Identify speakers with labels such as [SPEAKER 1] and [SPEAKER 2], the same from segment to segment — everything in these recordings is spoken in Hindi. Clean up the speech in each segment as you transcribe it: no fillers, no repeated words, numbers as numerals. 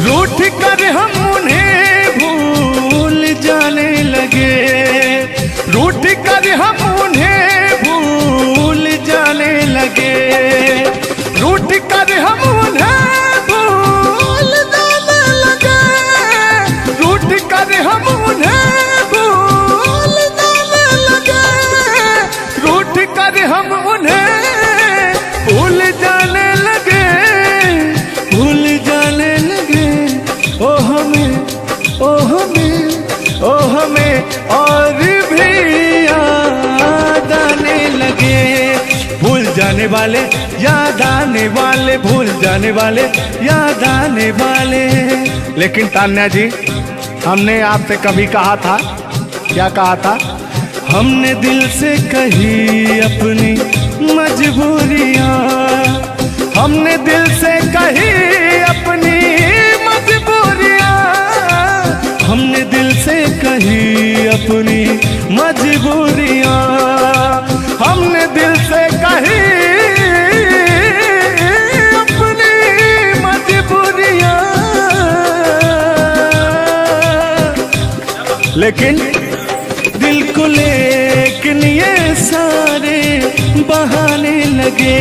[SPEAKER 1] रूठ कर हम उन्हें भूल जाने लगे, रूठ कर हम उन्हें भूल जाने लगे, रूठ कर हम उन्हें भूल जाने लगे, रूठ कर हम उन्हें भूल जाने लगे, रूठ कर हम उन्हें भूल जाने लगे, भूल जाने लगे। ओ हमें, ओ हमें, ओ हमें और भी याद आने लगे। भूल जाने वाले, याद आने वाले, भूल जाने वाले, याद आने वाले। लेकिन तान्या जी, हमने आपसे कभी कहा था, क्या कहा था? हमने दिल से कही अपनी मजबूरियां, हमने दिल से कही अपनी मजबूरियां, हमने दिल से कही अपनी मजबूरियां, हमने दिल से कही अपनी मजबूरियां। लेकिन दिल को लेकिन ये सारे बहाने लगे,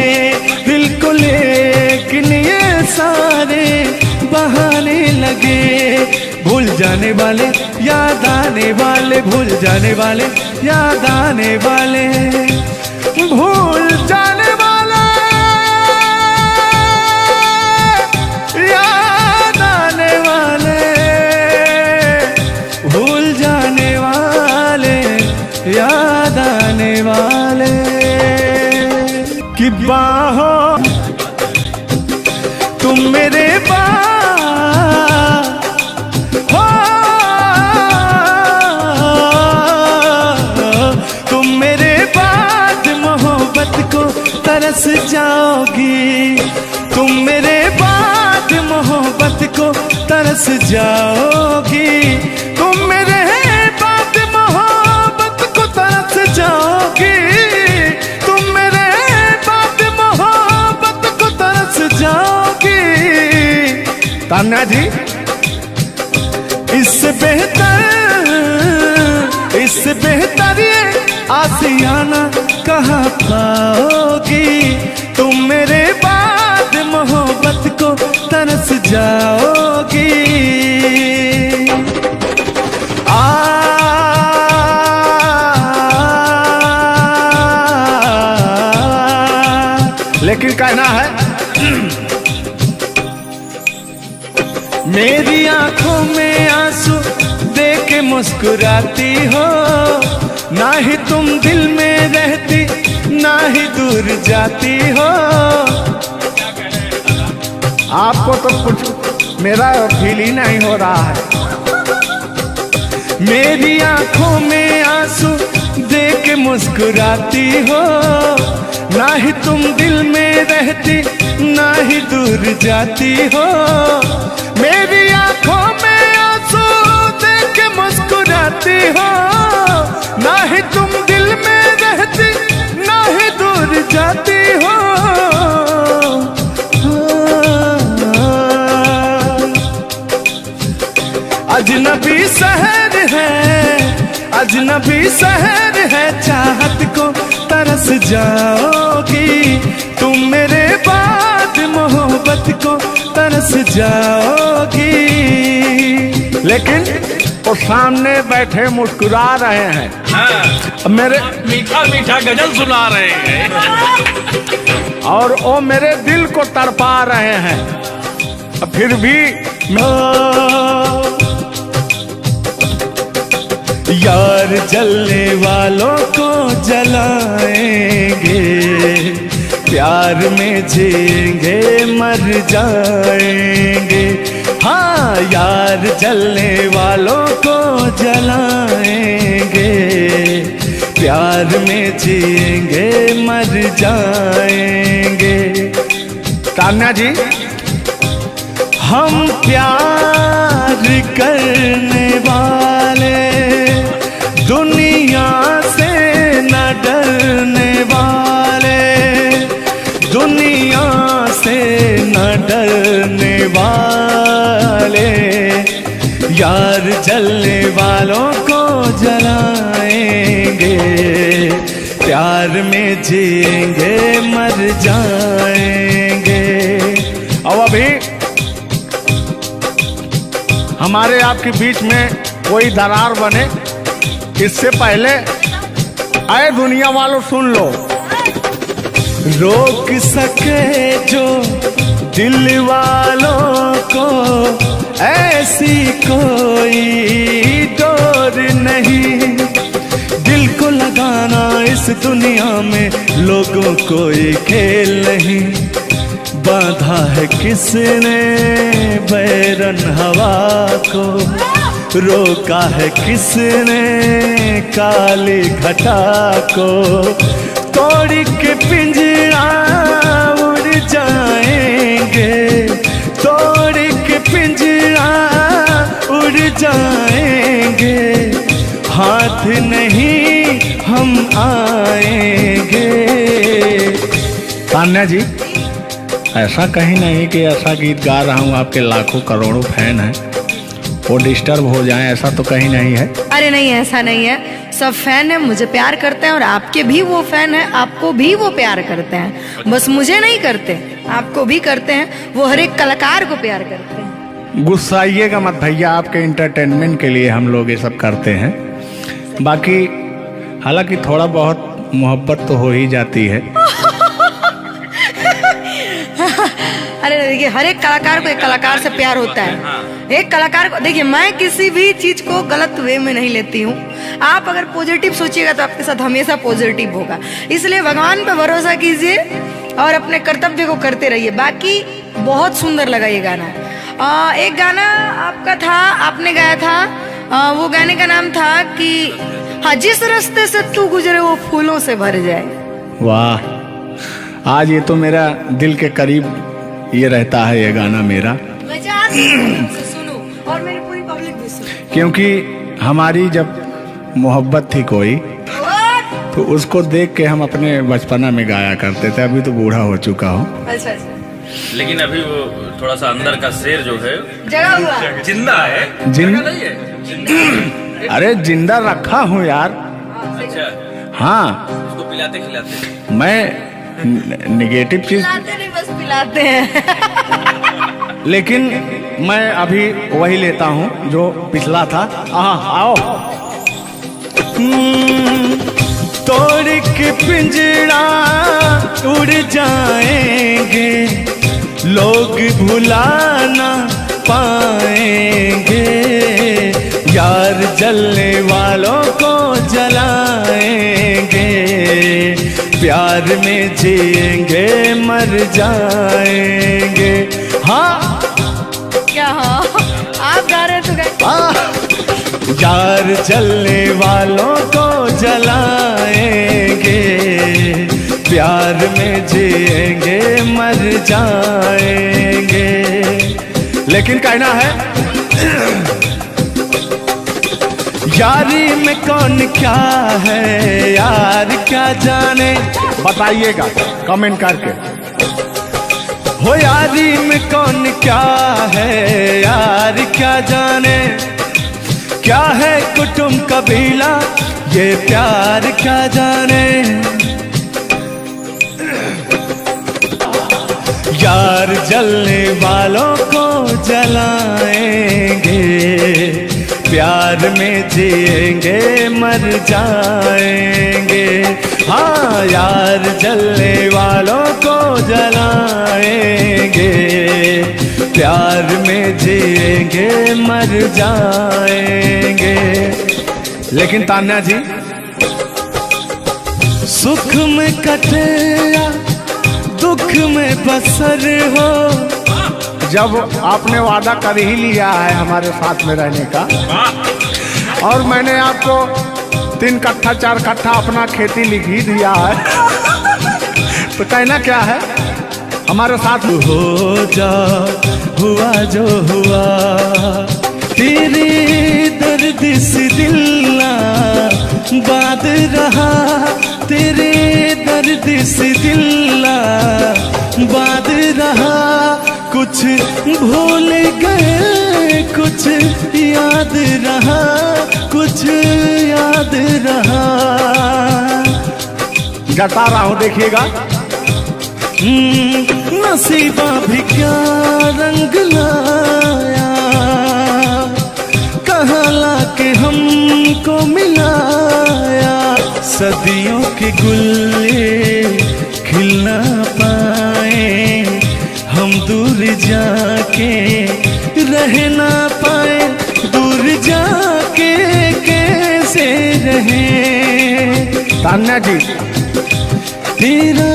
[SPEAKER 1] दिल को लेकिन ये सारे बहाने लगे। भूल जाने वाले, याद आने वाले, भूल जाने वाले, याद आने वाले, भूल जाने वाले, याद आने वाले, भूल जाने वाले, याद आने वाले। कि बाहों तुम मेरे हो, तुम मेरे बाद मोहब्बत को तरस जाओगी, तुम मेरे बाद मोहब्बत को तरस जाओगी, तुम मेरे बाद मोहब्बत को तरस जाओगी, तुम मेरे बाद मोहब्बत को तरस जाओगी। तान्या जी, इससे बेहतर ये आशियाना कहाँ पाओगी, तुम मेरे बाद मोहब्बत को तरस जाओगी। लेकिन कहना है मेरी आंखों में आंसू देख के मुस्कुराती हो, ना ही तुम दिल में रहती, ना ही दूर जाती हो। आपको तो कुछ मेरा फील ही नहीं हो रहा है। मेरी आंखों में आंसू देख के मुस्कुराती हो, ना ही तुम दिल में रहती, ना ही दूर जाती हो। मेरी आंखों में आंसू देख के मुस्कुराती हो, ना ही तुम दिल में रहती, ना ही दूर जाती हो। अजनबी शहर है, अजनबी शहर है, चाहत को तरस जाओगी, तुम मेरे बाद मोहब्बत को तरस जाओगी। लेकिन वो सामने बैठे मुस्कुरा रहे हैं, हाँ। मेरे
[SPEAKER 2] मीठा मीठा गजल सुना रहे हैं
[SPEAKER 1] और वो मेरे दिल को तड़पा रहे हैं। फिर भी यार जलने वालों को जलाएंगे, प्यार में जिएंगे मर जाएंगे। हाँ, यार जलने वालों को जलाएंगे, प्यार में जिएंगे मर जाएंगे। तान्या जी, हम प्यार करने वाले दुनिया से न डरने वाले, दुनिया से न डरने वाले, जलने वालों को जलाएंगे, प्यार में जिएंगे मर जाएंगे। अब अभी हमारे आपके बीच में कोई दरार बने इससे पहले आए दुनिया वालों सुन लो। रोक सके जो दिल वालों को ऐसी कोई डोर नहीं, दिल को लगाना इस दुनिया में लोगों कोई खेल नहीं। बांधा है किसने बैरन हवा को, रोका है किसने काली घटा को, तोड़ के पिंजरा उड़ जाएंगे, तोड़ के पिंजरा उड़ जाएंगे, हाथ नहीं हम आएंगे। तान्या जी, ऐसा कहीं नहीं कि ऐसा गीत गा रहा हूँ आपके लाखों करोड़ों फैन हैं वो डिस्टर्ब हो जाएं, ऐसा तो कहीं नहीं है।
[SPEAKER 3] अरे नहीं, ऐसा नहीं है, सब फैन है, मुझे प्यार करते हैं और आपके भी वो फैन है, आपको भी वो प्यार करते हैं। बस मुझे नहीं करते, आपको भी करते हैं, वो हर एक कलाकार को प्यार करते हैं।
[SPEAKER 1] गुस्साइएगा मत भैया, आपके इंटरटेनमेंट के लिए हम लोग ये सब करते हैं। बाकी हालांकि थोड़ा बहुत मोहब्बत तो हो ही जाती है।
[SPEAKER 3] अरे देखिए, हर एक कलाकार को एक कलाकार से प्यार होता है। एक कलाकार को देखिए, मैं किसी भी चीज को गलत वे में नहीं लेती हूँ। आप अगर पॉजिटिव सोचिएगा तो आपके साथ हमेशा पॉजिटिव होगा। इसलिए भगवान पे भरोसा कीजिए और अपने कर्तव्य को करते रहिए। बाकी बहुत सुंदर लगा ये गाना। एक गाना आपका था, आपने गाया था, वो गाने का नाम था कि हाँ, जिस रास्ते से तू गुजरे वो फूलों से भर जाए।
[SPEAKER 1] वाह, आज ये तो मेरा दिल के करीब ये रहता है ये गाना मेरा।
[SPEAKER 3] मैं चाहती हूं सुनो और मेरी पूरी पब्लिक भी सुने,
[SPEAKER 1] क्योंकि हमारी जब मोहब्बत थी कोई तो उसको देख के हम अपने बचपना में गाया करते थे। अभी तो बूढ़ा हो चुका हूँ।
[SPEAKER 3] अच्छा अच्छा,
[SPEAKER 2] लेकिन अभी वो थोड़ा सा अंदर का शेर जो है
[SPEAKER 3] जगा हुआ
[SPEAKER 2] जिंदा है।
[SPEAKER 1] जिंदा
[SPEAKER 2] नहीं है, जिंदा।
[SPEAKER 1] अरे जिंदा रखा हूँ यार।
[SPEAKER 2] अच्छा,
[SPEAKER 1] हाँ,
[SPEAKER 2] उसको पिलाते खिलाते।
[SPEAKER 1] मैं निगेटिव चीज
[SPEAKER 3] पिलाते नहीं, बस पिलाते हैं।
[SPEAKER 1] लेकिन मैं अभी वही लेता हूँ जो पिछला था। आओ। तोड़ के पिंजरा उड़ जाएंगे, लोग भुलाना पाएंगे, यार जलने वालों को जलाएंगे, प्यार में जिएंगे मर जाएंगे। हाँ
[SPEAKER 3] क्या? हाँ, आप गा रहे तो गाइए।
[SPEAKER 1] यार जलने वालों को जलाएंगे, प्यार में जिएंगे मर जाएंगे। लेकिन कहना है यारी में कौन क्या है यार क्या जाने, बताइएगा कमेंट करके। हो यारी में कौन क्या है यार क्या जाने, क्या है कुटुंब कबीला ये प्यार क्या जाने। यार जलने वालों को जलाएंगे, प्यार में जिएंगे मर जाएंगे। हाँ, यार जलने वालों को जलाएंगे, प्यार में जिएंगे मर जाएंगे। लेकिन तान्या जी, सुख में कटे या दुख में बसर हो, जब आपने वादा कर ही लिया है हमारे साथ में रहने का, और मैंने आपको 3 कट्ठा 4 कट्ठा अपना खेती लिख ही दिया है, तो कहना क्या है हमारे साथ हो जा, हुआ जो हुआ, तेरे दर्द से दिल ना बात रहा, तेरे दर्द से दिल ना बात रहा, कुछ भूल गए कुछ याद याद रहा, कुछ याद रहा। गाता रहा हूं, देखिएगा। नसीबा भी क्या रंग लाया, कहाँ लाके हमको मिलाया। सदियों के गुल्ले खिल ना पाए, हम दूर जाके रह ना पाए। दूर जाके कैसे रहे। तान्या जी, तेरा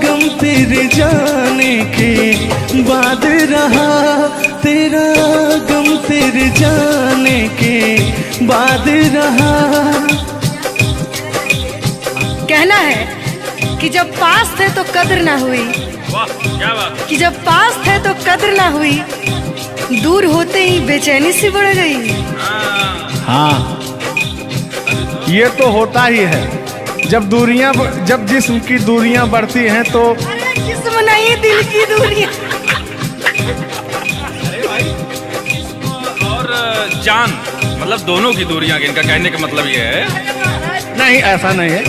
[SPEAKER 1] गम तेरे जाने के बाद रहा, तेरा गम तेरे जाने के बाद रहा।
[SPEAKER 3] कहना है कि जब पास थे तो कद्र ना हुई,
[SPEAKER 2] वाह क्या बात।
[SPEAKER 3] कि जब पास थे तो कद्र ना हुई, दूर होते ही बेचैनी सी बढ़ गई।
[SPEAKER 1] हाँ, ये तो होता ही है। जब जिस्म की दूरियां बढ़ती हैं तो
[SPEAKER 3] अरे जिस्म नहीं, दिल की दूरियां।
[SPEAKER 2] अरे भाई, और जान मतलब दोनों की दूरियां, इनका कहने का मतलब ये है।
[SPEAKER 1] नहीं, ऐसा नहीं है।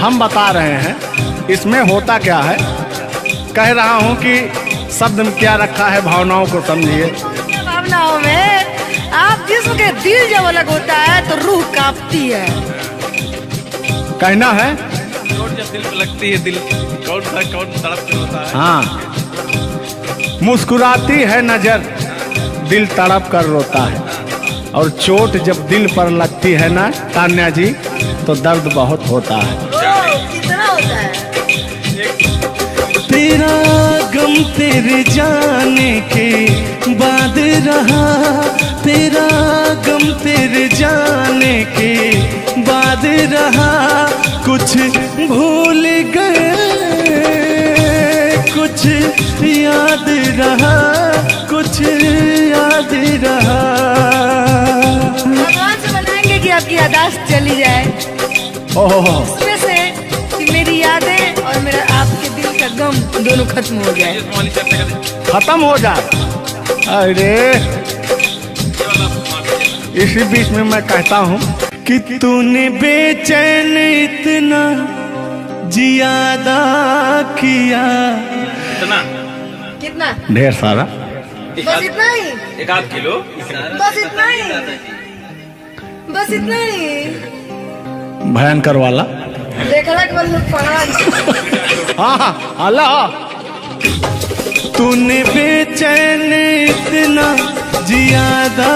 [SPEAKER 1] हम बता रहे हैं इसमें होता क्या है। कह रहा हूं कि शब्द में क्या रखा है, भावनाओं को समझिए।
[SPEAKER 3] भावनाओं में आप जिस्म के दिल जब अलग होता है तो रूह कांपती है।
[SPEAKER 1] कहना है
[SPEAKER 2] चोट जब दिल पे लगती है, दिल कौन तड़प के होता है।
[SPEAKER 1] हाँ, मुस्कुराती है नजर, दिल तड़प कर रोता है। और चोट जब दिल पर लगती है ना तान्या जी, तो दर्द बहुत होता है।
[SPEAKER 3] कितना होता है।
[SPEAKER 1] तेरा गम तेरे जाने के बाद रहा, तेरा गम तेरे जाने के बाद रहा। कुछ भूल गए, कुछ याद रहा, कुछ याद रहा।
[SPEAKER 3] भगवान से मनाएंगे कि आपकी यादाश्त चली जाए,
[SPEAKER 1] ओह,
[SPEAKER 3] उसमें से कि मेरी यादें और मेरा आपके दिल का गम दोनों खत्म हो जाए।
[SPEAKER 1] खत्म हो जाए। अरे इसी बीच में मैं कहता हूँ कि तूने बेचैन इतना जियादा किया।
[SPEAKER 2] इतना
[SPEAKER 3] कितना?
[SPEAKER 1] ढेर सारा।
[SPEAKER 3] बस इतना ही,
[SPEAKER 2] 1-8 किलो।
[SPEAKER 3] बस इतना ही, बस इतना ही।
[SPEAKER 1] भयंकर वाला।
[SPEAKER 3] देखला के बाद पढ़ा।
[SPEAKER 1] हाँ, अल्लाह। तूने बेचैन इतना जियादा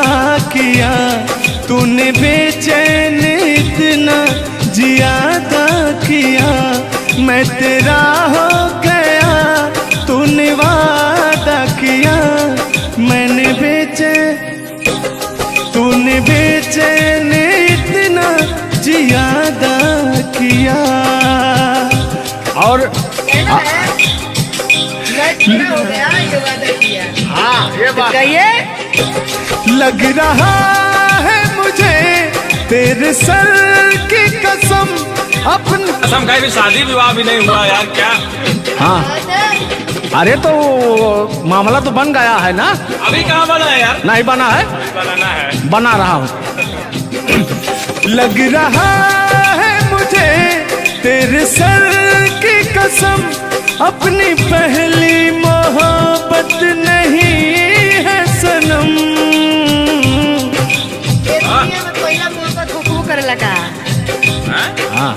[SPEAKER 1] किया, तूने बेचैन इतना जियादा किया। मैं तेरा हो गया, तूने वादा किया। मैंने तूने बेचैन इतना जियादा किया। और
[SPEAKER 3] हो गया, ये वादा किया।
[SPEAKER 1] हाँ, ये बात
[SPEAKER 3] कहिए।
[SPEAKER 1] लग रहा है मुझे तेरे सर की कसम, अपनी
[SPEAKER 2] कसम खाई भी, शादी विवाह भी नहीं हुआ यार, क्या।
[SPEAKER 1] हाँ, अरे तो मामला तो बन गया है ना।
[SPEAKER 2] अभी कहाँ बना है यार।
[SPEAKER 1] नहीं बना है,
[SPEAKER 2] बनाना है।
[SPEAKER 1] बना रहा हूँ। लग रहा है मुझे तेरे सर की कसम, अपनी पहली मोहब्बत नहीं है सनम। दुनिया में
[SPEAKER 3] पहला मोहब्बत हुकू कर लगा।
[SPEAKER 1] हाँ,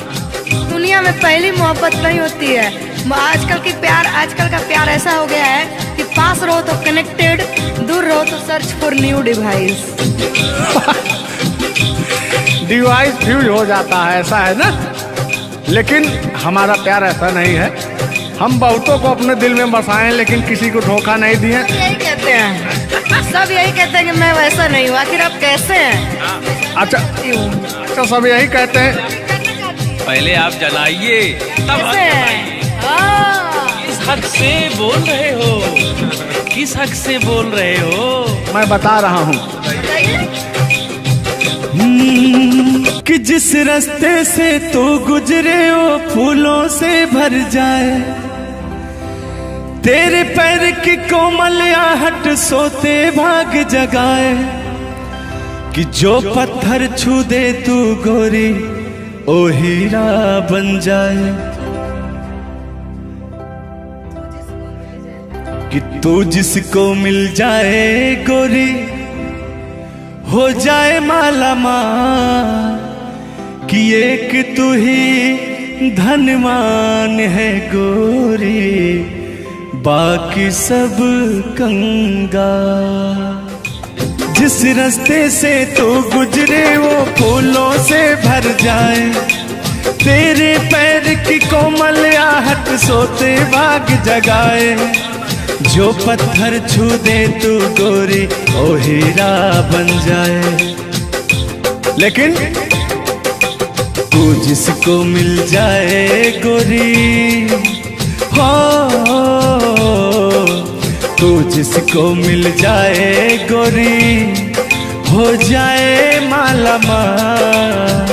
[SPEAKER 3] दुनिया में पहली मोहब्बत नहीं होती है। आजकल का प्यार ऐसा हो गया है कि पास रहो तो कनेक्टेड, दूर रहो तो search for new device.
[SPEAKER 1] Device fuse हो जाता है, ऐसा है ना। लेकिन हमारा प्यार ऐसा नहीं है। हम बहुतों को अपने दिल में बसाएं, लेकिन किसी को धोखा नहीं दिए।
[SPEAKER 3] यही कहते हैं, सब यही कहते हैं कि मैं वैसा नहीं हूँ। आखिर आप कैसे हैं?
[SPEAKER 1] अच्छा, सब यही कहते हैं।
[SPEAKER 2] पहले आप जलाइए तब
[SPEAKER 3] कैसे हैं?
[SPEAKER 2] किस हक से बोल रहे हो, किस हक से बोल रहे हो।
[SPEAKER 1] मैं बता रहा हूँ कि जिस रास्ते से तू गुजरे वो फूलों से भर जाए, तेरे पैर की कोमल आहट सोते भाग जगाए। कि जो पत्थर छू दे तू गोरी ओ हीरा बन जाए, कि तू जिसको मिल जाए गोरी हो जाए माला माल, कि एक तू ही धनवान है गोरी बाकी सब कंगाल। जिस रास्ते से तू गुजरे वो फूलों से भर जाए, तेरे पैर की कोमल आहट सोते बाग जगाए, जो पत्थर छू दे तू गोरी ओ हीरा बन जाए। लेकिन तू जिसको मिल जाए गोरी हो, तू जिसको मिल जाए गोरी हो जाए माला माल,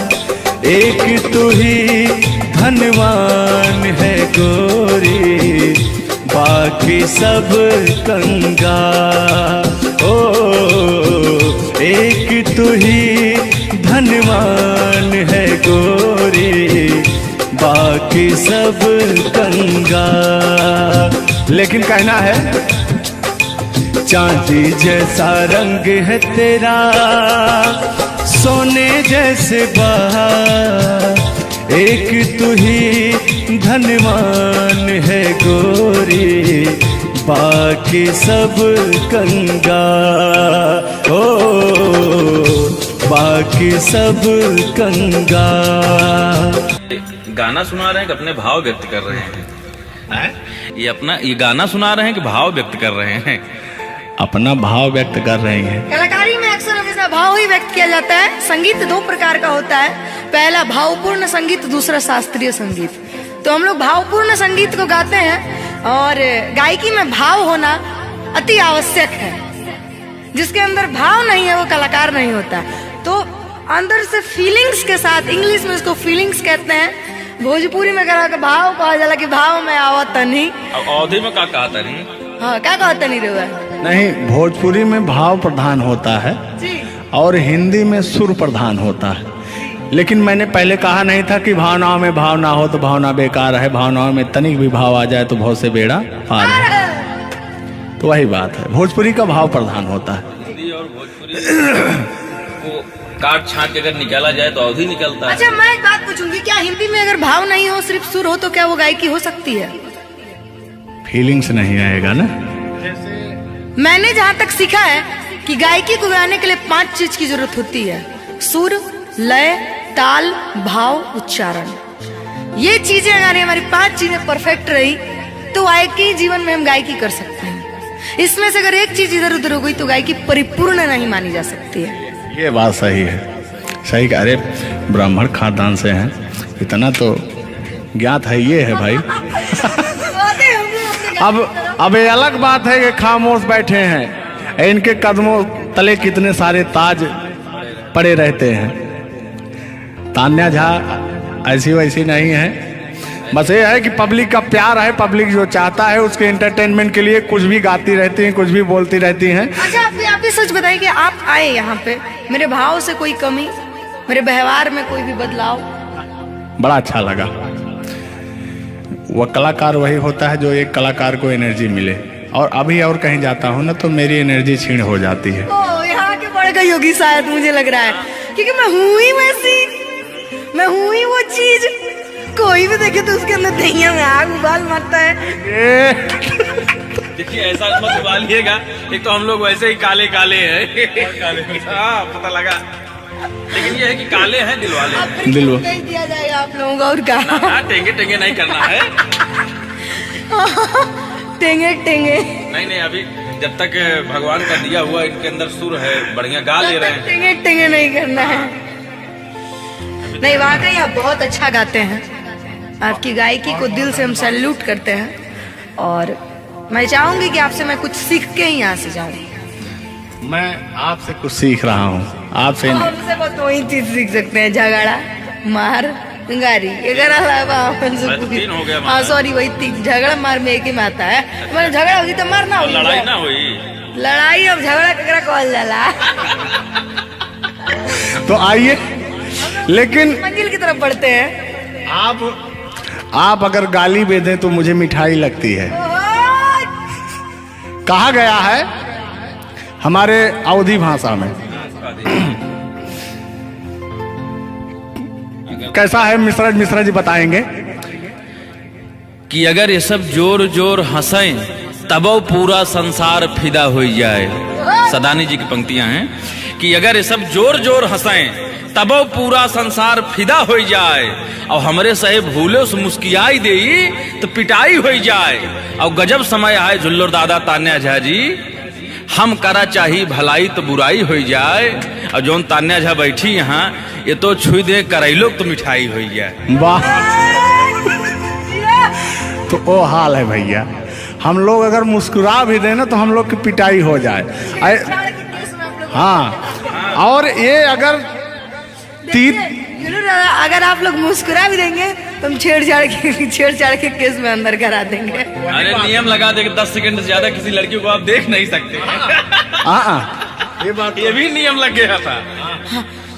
[SPEAKER 1] एक तू ही धनवान है गोरी बाकी सब कंगाल। ओ एक तू ही धनवान है गोरी बाकी सब कंगाल। लेकिन कहना है चांदी जैसा रंग है तेरा सोने जैसे बहार, एक तू ही धनवान है गोरी बाकी सब कंगाल। ओ बाकी सब कंगाल।
[SPEAKER 2] गाना सुना रहे हैं कि अपने भाव व्यक्त कर रहे हैं? ये गाना सुना रहे हैं कि भाव व्यक्त कर रहे हैं?
[SPEAKER 1] अपना भाव व्यक्त कर रहे हैं।
[SPEAKER 3] कलाकारी में अक्सर हमेशा भाव ही व्यक्त किया जाता है। संगीत दो प्रकार का होता है, पहला भावपूर्ण संगीत, दूसरा शास्त्रीय संगीत। तो हम लोग भावपूर्ण संगीत को गाते हैं और गायकी में भाव होना अति आवश्यक है। जिसके अंदर भाव नहीं है वो कलाकार नहीं होता। तो अंदर से फीलिंग्स के साथ, इंग्लिश में इसको फीलिंग्स कहते हैं, भोजपुरी में भाव कहा जाला कि भाव में आवत नहीं।
[SPEAKER 2] अवधि में क्या कहा था नहीं?
[SPEAKER 3] हाँ, क्या कहता नहीं रहा?
[SPEAKER 1] नहीं, भोजपुरी में भाव प्रधान होता है
[SPEAKER 3] जी,
[SPEAKER 1] और हिंदी में सुर प्रधान होता है। लेकिन मैंने पहले कहा नहीं था कि भावनाओं में भाव ना हो तो भावना बेकार है, भावनाओं में तनिक भी भाव आ जाए तो बहुत से बेड़ा पार है। तो वही बात है, भोजपुरी का भाव प्रधान होता है।
[SPEAKER 2] हिंदी और भोजपुरी को काट छाट के अगर निकाला जाए तो अवधि निकलता है।
[SPEAKER 3] अच्छा, मैं एक बात पूछूंगी, क्या हिंदी में अगर भाव नहीं हो, सिर्फ सुर हो, तो क्या वो गायकी हो सकती है?
[SPEAKER 1] फीलिंग्स नहीं आएगा ना।
[SPEAKER 3] मैंने जहाँ तक सीखा है कि गायकी को गाने के लिए 5 चीज की जरूरत होती है: सुर, लय, ताल, भाव, उच्चारण। ये चीजें अगर हमारी 5 चीजें परफेक्ट रही तो गायकी जीवन में हम गायकी कर सकते हैं। इसमें से अगर एक चीज इधर उधर हो गई तो गायकी परिपूर्ण नहीं मानी जा सकती है। ये
[SPEAKER 1] बात सही है, सही। अरे ब्राह्मण खानदान से हैं, इतना तो ज्ञात है। ये है भाई। अब ये अलग बात है कि खामोश बैठे हैं, इनके कदमों तले कितने सारे ताज पड़े रहते हैं। तान्या झा ऐसी वैसी नहीं है, बस ये है कि पब्लिक का प्यार है, पब्लिक जो चाहता है उसके एंटरटेनमेंट के लिए कुछ भी गाती रहती हैं, कुछ भी बोलती रहती हैं।
[SPEAKER 3] अच्छा, आप भी सच बताइए कि आप आए यहाँ पे, मेरे भाव से कोई कमी, मेरे व्यवहार में कोई भी बदलाव?
[SPEAKER 1] बड़ा अच्छा लगा। वह कलाकार वही होता है जो एक कलाकार को एनर्जी मिले, और अभी और कहीं जाता हूँ ना तो मेरी एनर्जी क्षीण हो जाती है।
[SPEAKER 3] ओ, यहाँ के बड़े का योगी शायद मुझे लग रहा है, क्योंकि मैं हूँ ही वैसी, मैं हूँ ही वो चीज। कोई भी देखे तो उसके अंदर दहिया में आग उबाल मारता है।
[SPEAKER 2] देखिए, ऐसा मत उबालिएगा, एक तो हम लोग वैसे ही काले काले हैं। हाँ, पता लगा। लेकिन ये है कि काले हैं दिल वाले।
[SPEAKER 3] दिल नहीं दिया जाएगा आप लोगों को, और क्या?
[SPEAKER 2] टेंगे टेंगे नहीं करना है।
[SPEAKER 3] टेंगे टेंगे
[SPEAKER 2] नहीं, अभी जब तक भगवान का दिया हुआ इनके अंदर सुर है, बढ़िया गा ले रहे हैं।
[SPEAKER 3] टेंगे टेंगे नहीं करना है। नहीं, वाकई आप बहुत अच्छा गाते हैं। आपकी गायकी को दिल से हम सैल्यूट करते हैं, और मैं चाहूंगी कि आपसे मैं कुछ सीख के ही यहाँ से जाऊँ।
[SPEAKER 1] मैं आपसे कुछ सीख रहा हूँ, आपसे
[SPEAKER 3] हमसे बस वही चीज सीख सकते हैं, झगड़ा, मार, गारी। अगर हाँ, सॉरी, वही 3 झगड़ा मार में एक ही में आता है। मतलब झगड़ा होगी तो मारना होगी,
[SPEAKER 2] लड़ाई ना हुई।
[SPEAKER 3] लड़ाई अब झगड़ा ककरा कहल जाला।
[SPEAKER 1] तो आइए। लेकिन
[SPEAKER 3] मंजिल की तरफ बढ़ते हैं।
[SPEAKER 1] आप अगर गाली दे दें तो मुझे मिठाई लगती है। कहा गया है हमारे अवधी भाषा में, कैसा है मिश्रा जी बताएंगे
[SPEAKER 2] कि अगर ये सब जोर जोर हंसें तब पूरा संसार फिदा हो जाए। सदानी जी की पंक्तियां हैं कि अगर ये सब जोर जोर हंसें तब पूरा संसार फिदा हो जाए, और हमरे सहे भूले उस मुस्कियाई दे तो पिटाई हो जाए। और गजब समय आए झुल्लर दादा तान्या झा जी, हम करा चाही भलाई तो बुराई हो जाए। और जोन तान्या झा बैठी यहाँ, ये तो छुई दे करैलो तो मिठाई हो जाए।
[SPEAKER 1] वाह, तो वो हाल है भैया, हम लोग अगर मुस्कुरा भी दें ना तो हम लोग की पिटाई हो जाए। हाँ, और ये अगर
[SPEAKER 3] अगर आप लोग मुस्कुरा भी देंगे तो हम छेड़छाड़ के केस में अंदर करा देंगे।
[SPEAKER 2] अरे नियम लगा दे कि 10 सेकंड से ज्यादा किसी लड़की को आप देख नहीं सकते। ये भी नियम लग गया था।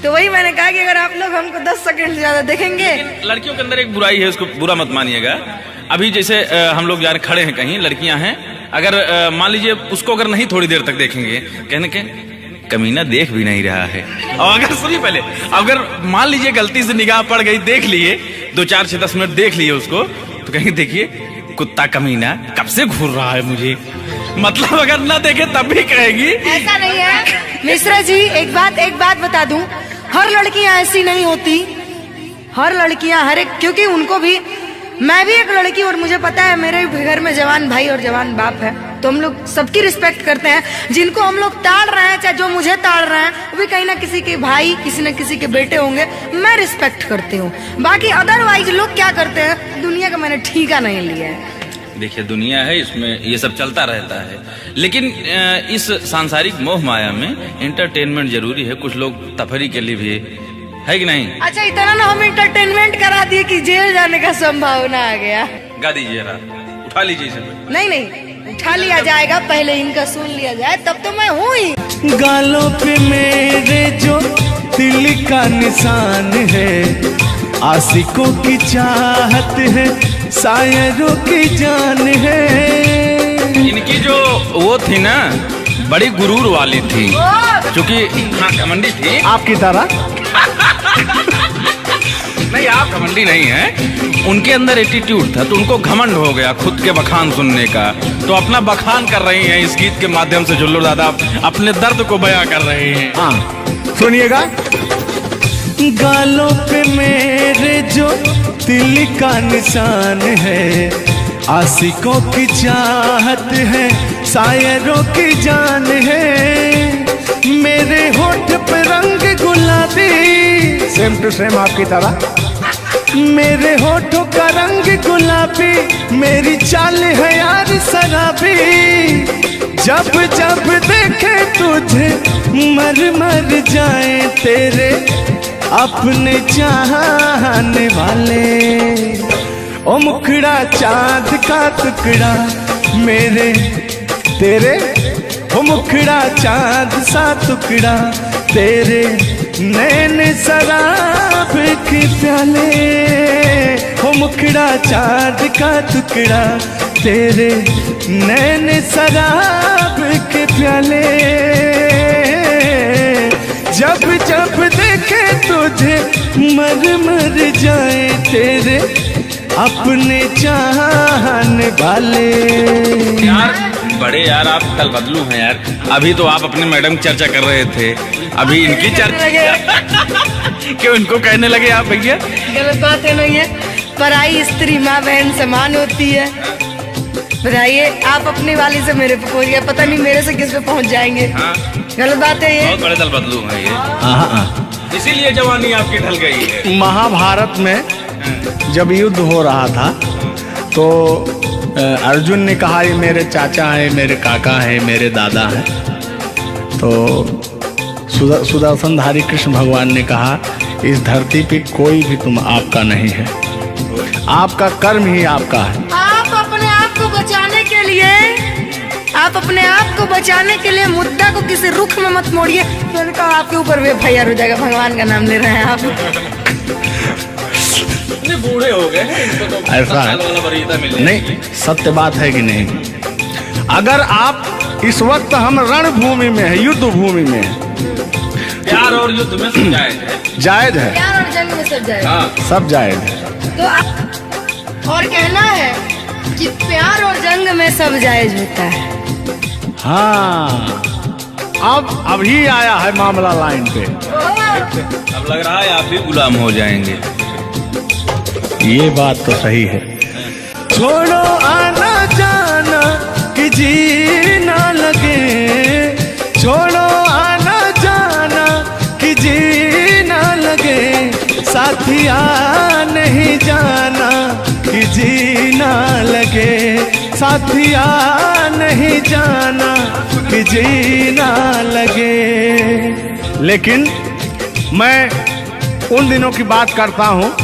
[SPEAKER 3] तो वही मैंने कहा कि अगर आप लोग हमको 10 सेकंड से ज्यादा देखेंगे।
[SPEAKER 2] लड़कियों के अंदर एक बुराई है, उसको बुरा मत मानिएगा। अभी जैसे हम लोग यार खड़े हैं कहीं, लड़कियां हैं, अगर मान लीजिए उसको अगर नहीं थोड़ी देर तक देखेंगे, कहने के कमीना देख भी नहीं रहा है। और अगर सुनिए पहले, अगर मान लीजिए गलती से निगाह पड़ गई, देख लिए 2 4 6 10 मिनट देख लिए उसको, तो कहेंगे देखिए कुत्ता कमीना कब से घूर रहा है मुझे। मतलब अगर ना देखे तब भी कहेगी।
[SPEAKER 3] ऐसा नहीं है मिश्रा जी, एक बात बता दूं, हर लड़कियां ऐसी नहीं होती। हर लड़कियां हर एक, क्योंकि उनको भी, मैं भी एक लड़की और मुझे पता है मेरे घर में जवान भाई और जवान बाप है, तो हम लोग सबकी रिस्पेक्ट करते हैं। जिनको हम लोग ताड़ रहे हैं, चाहे जो मुझे ताड़ रहे हैं, वो भी कहीं ना किसी के भाई, किसी न किसी के बेटे होंगे, मैं रिस्पेक्ट करती हूँ। बाकी अदरवाइज लोग क्या करते हैं, दुनिया का मैंने ठीका नहीं लिया है।
[SPEAKER 2] देखिए दुनिया है, इसमें ये सब चलता रहता है, लेकिन इस सांसारिक मोह माया में एंटरटेनमेंट जरूरी है। कुछ लोग तफरी के लिए भी है कि नहीं।
[SPEAKER 3] अच्छा, इतना ना हम एंटरटेनमेंट करा दिए कि जेल जाने का संभावना आ गया।
[SPEAKER 2] गा दीजिए, उठा लीजिए इसे।
[SPEAKER 3] नहीं, उठा लिया जाएगा, पहले इनका सुन लिया जाए, तब तो मैं हूँ ही।
[SPEAKER 1] गालों पे मेरे जो दिल का निशान है, आशिकों की चाहत है, शायरों की जान है।
[SPEAKER 2] इनकी जो वो थी ना, बड़ी गुरूर वाली थी, क्योंकि हाँ घमंडी थी
[SPEAKER 1] आपकी तरह।
[SPEAKER 2] नहीं, आप घमंडी नहीं हैं, उनके अंदर एटीट्यूड था, तो उनको घमंड हो गया खुद के बखान सुनने का, तो अपना बखान कर रही हैं इस गीत के माध्यम से। झुल्लू दादा अपने दर्द को बयां कर रहे हैं।
[SPEAKER 1] हाँ सुनिएगा। गालों पे मेरे जो दिल का निशान है, आशिकों की चाहत है, शायरों की जान है। मेरे होठ पे रंग गुलाबी, सेम टू सेम आपकी तरह। मेरे होठों का रंग गुलाबी, मेरी चाल है यार शराबी। जब जब देखे तुझे मर मर जाए तेरे अपने चाहने वाले। ओ मुखड़ा चांद का टुकड़ा मेरे तेरे, ओ मुखड़ा चांद सा टुकड़ा तेरे, नैन शराब के प्याले। ओ मुखड़ा चांद का टुकड़ा तेरे, नैन शराब के प्याले। जब जब देखे तुझे मर मर जाए तेरे अपने चाहने वाले।
[SPEAKER 2] यार बड़े यार, आप कल बदलू हैं यार। अभी तो आप अपने मैडम की चर्चा कर रहे थे, अभी इनकी चर्चा क्यों इनको कहने लगे आप भैया?
[SPEAKER 3] गलत बात है नहीं है, पराई स्त्री माँ बहन समान होती है। बताइए, आप अपनी वाली से मेरे पे पहुंच गए, पता नहीं मेरे से किस पे पहुंच जाएंगे।
[SPEAKER 2] हाँ।
[SPEAKER 3] गलत बात है ये।
[SPEAKER 2] बहुत बड़े दल बदलू हैं ये, इसीलिए जवानी आपकी ढल गई है।
[SPEAKER 1] महाभारत में जब युद्ध हो रहा था तो अर्जुन ने कहा ये मेरे चाचा है, मेरे काका है, मेरे दादा है। तो सुदर्शनधारी कृष्ण भगवान ने कहा इस धरती पे कोई भी तुम आपका नहीं है, आपका कर्म ही आपका है।
[SPEAKER 3] आप अपने आप को बचाने के लिए आप अपने आप को बचाने के लिए मुद्दा को किसी रुख में मत मोड़िए, मैंने कहा आपके ऊपर भी FIR हो जाएगा। भगवान का नाम ले रहे हैं आप।
[SPEAKER 2] बूढ़े हो गए हैं, इनको तो
[SPEAKER 1] ऐसा है।
[SPEAKER 2] वाला वरीयता मिल
[SPEAKER 1] नहीं, सत्य बात है कि नहीं? अगर आप इस वक्त हम रणभूमि में है, युद्ध भूमि में है,
[SPEAKER 2] प्यार और युद्ध में सब जायज है।
[SPEAKER 1] जायज है,
[SPEAKER 3] प्यार और जंग में सब जाएगा।
[SPEAKER 2] हाँ,
[SPEAKER 1] सब जायज है।
[SPEAKER 3] तो और कहना है कि प्यार और जंग में सब जायज होता है।
[SPEAKER 1] हाँ, अब अभी आया है मामला लाइन पे।
[SPEAKER 2] अब लग रहा है आप भी गुलाम हो जाएंगे।
[SPEAKER 1] ये बात तो सही है। छोड़ो आना जाना कि जी ना लगे, छोड़ो आना जाना कि जी ना लगे, साथिया नहीं जाना कि जी ना लगे, साथिया नहीं जाना कि जी ना लगे। लेकिन मैं उन दिनों की बात करता हूँ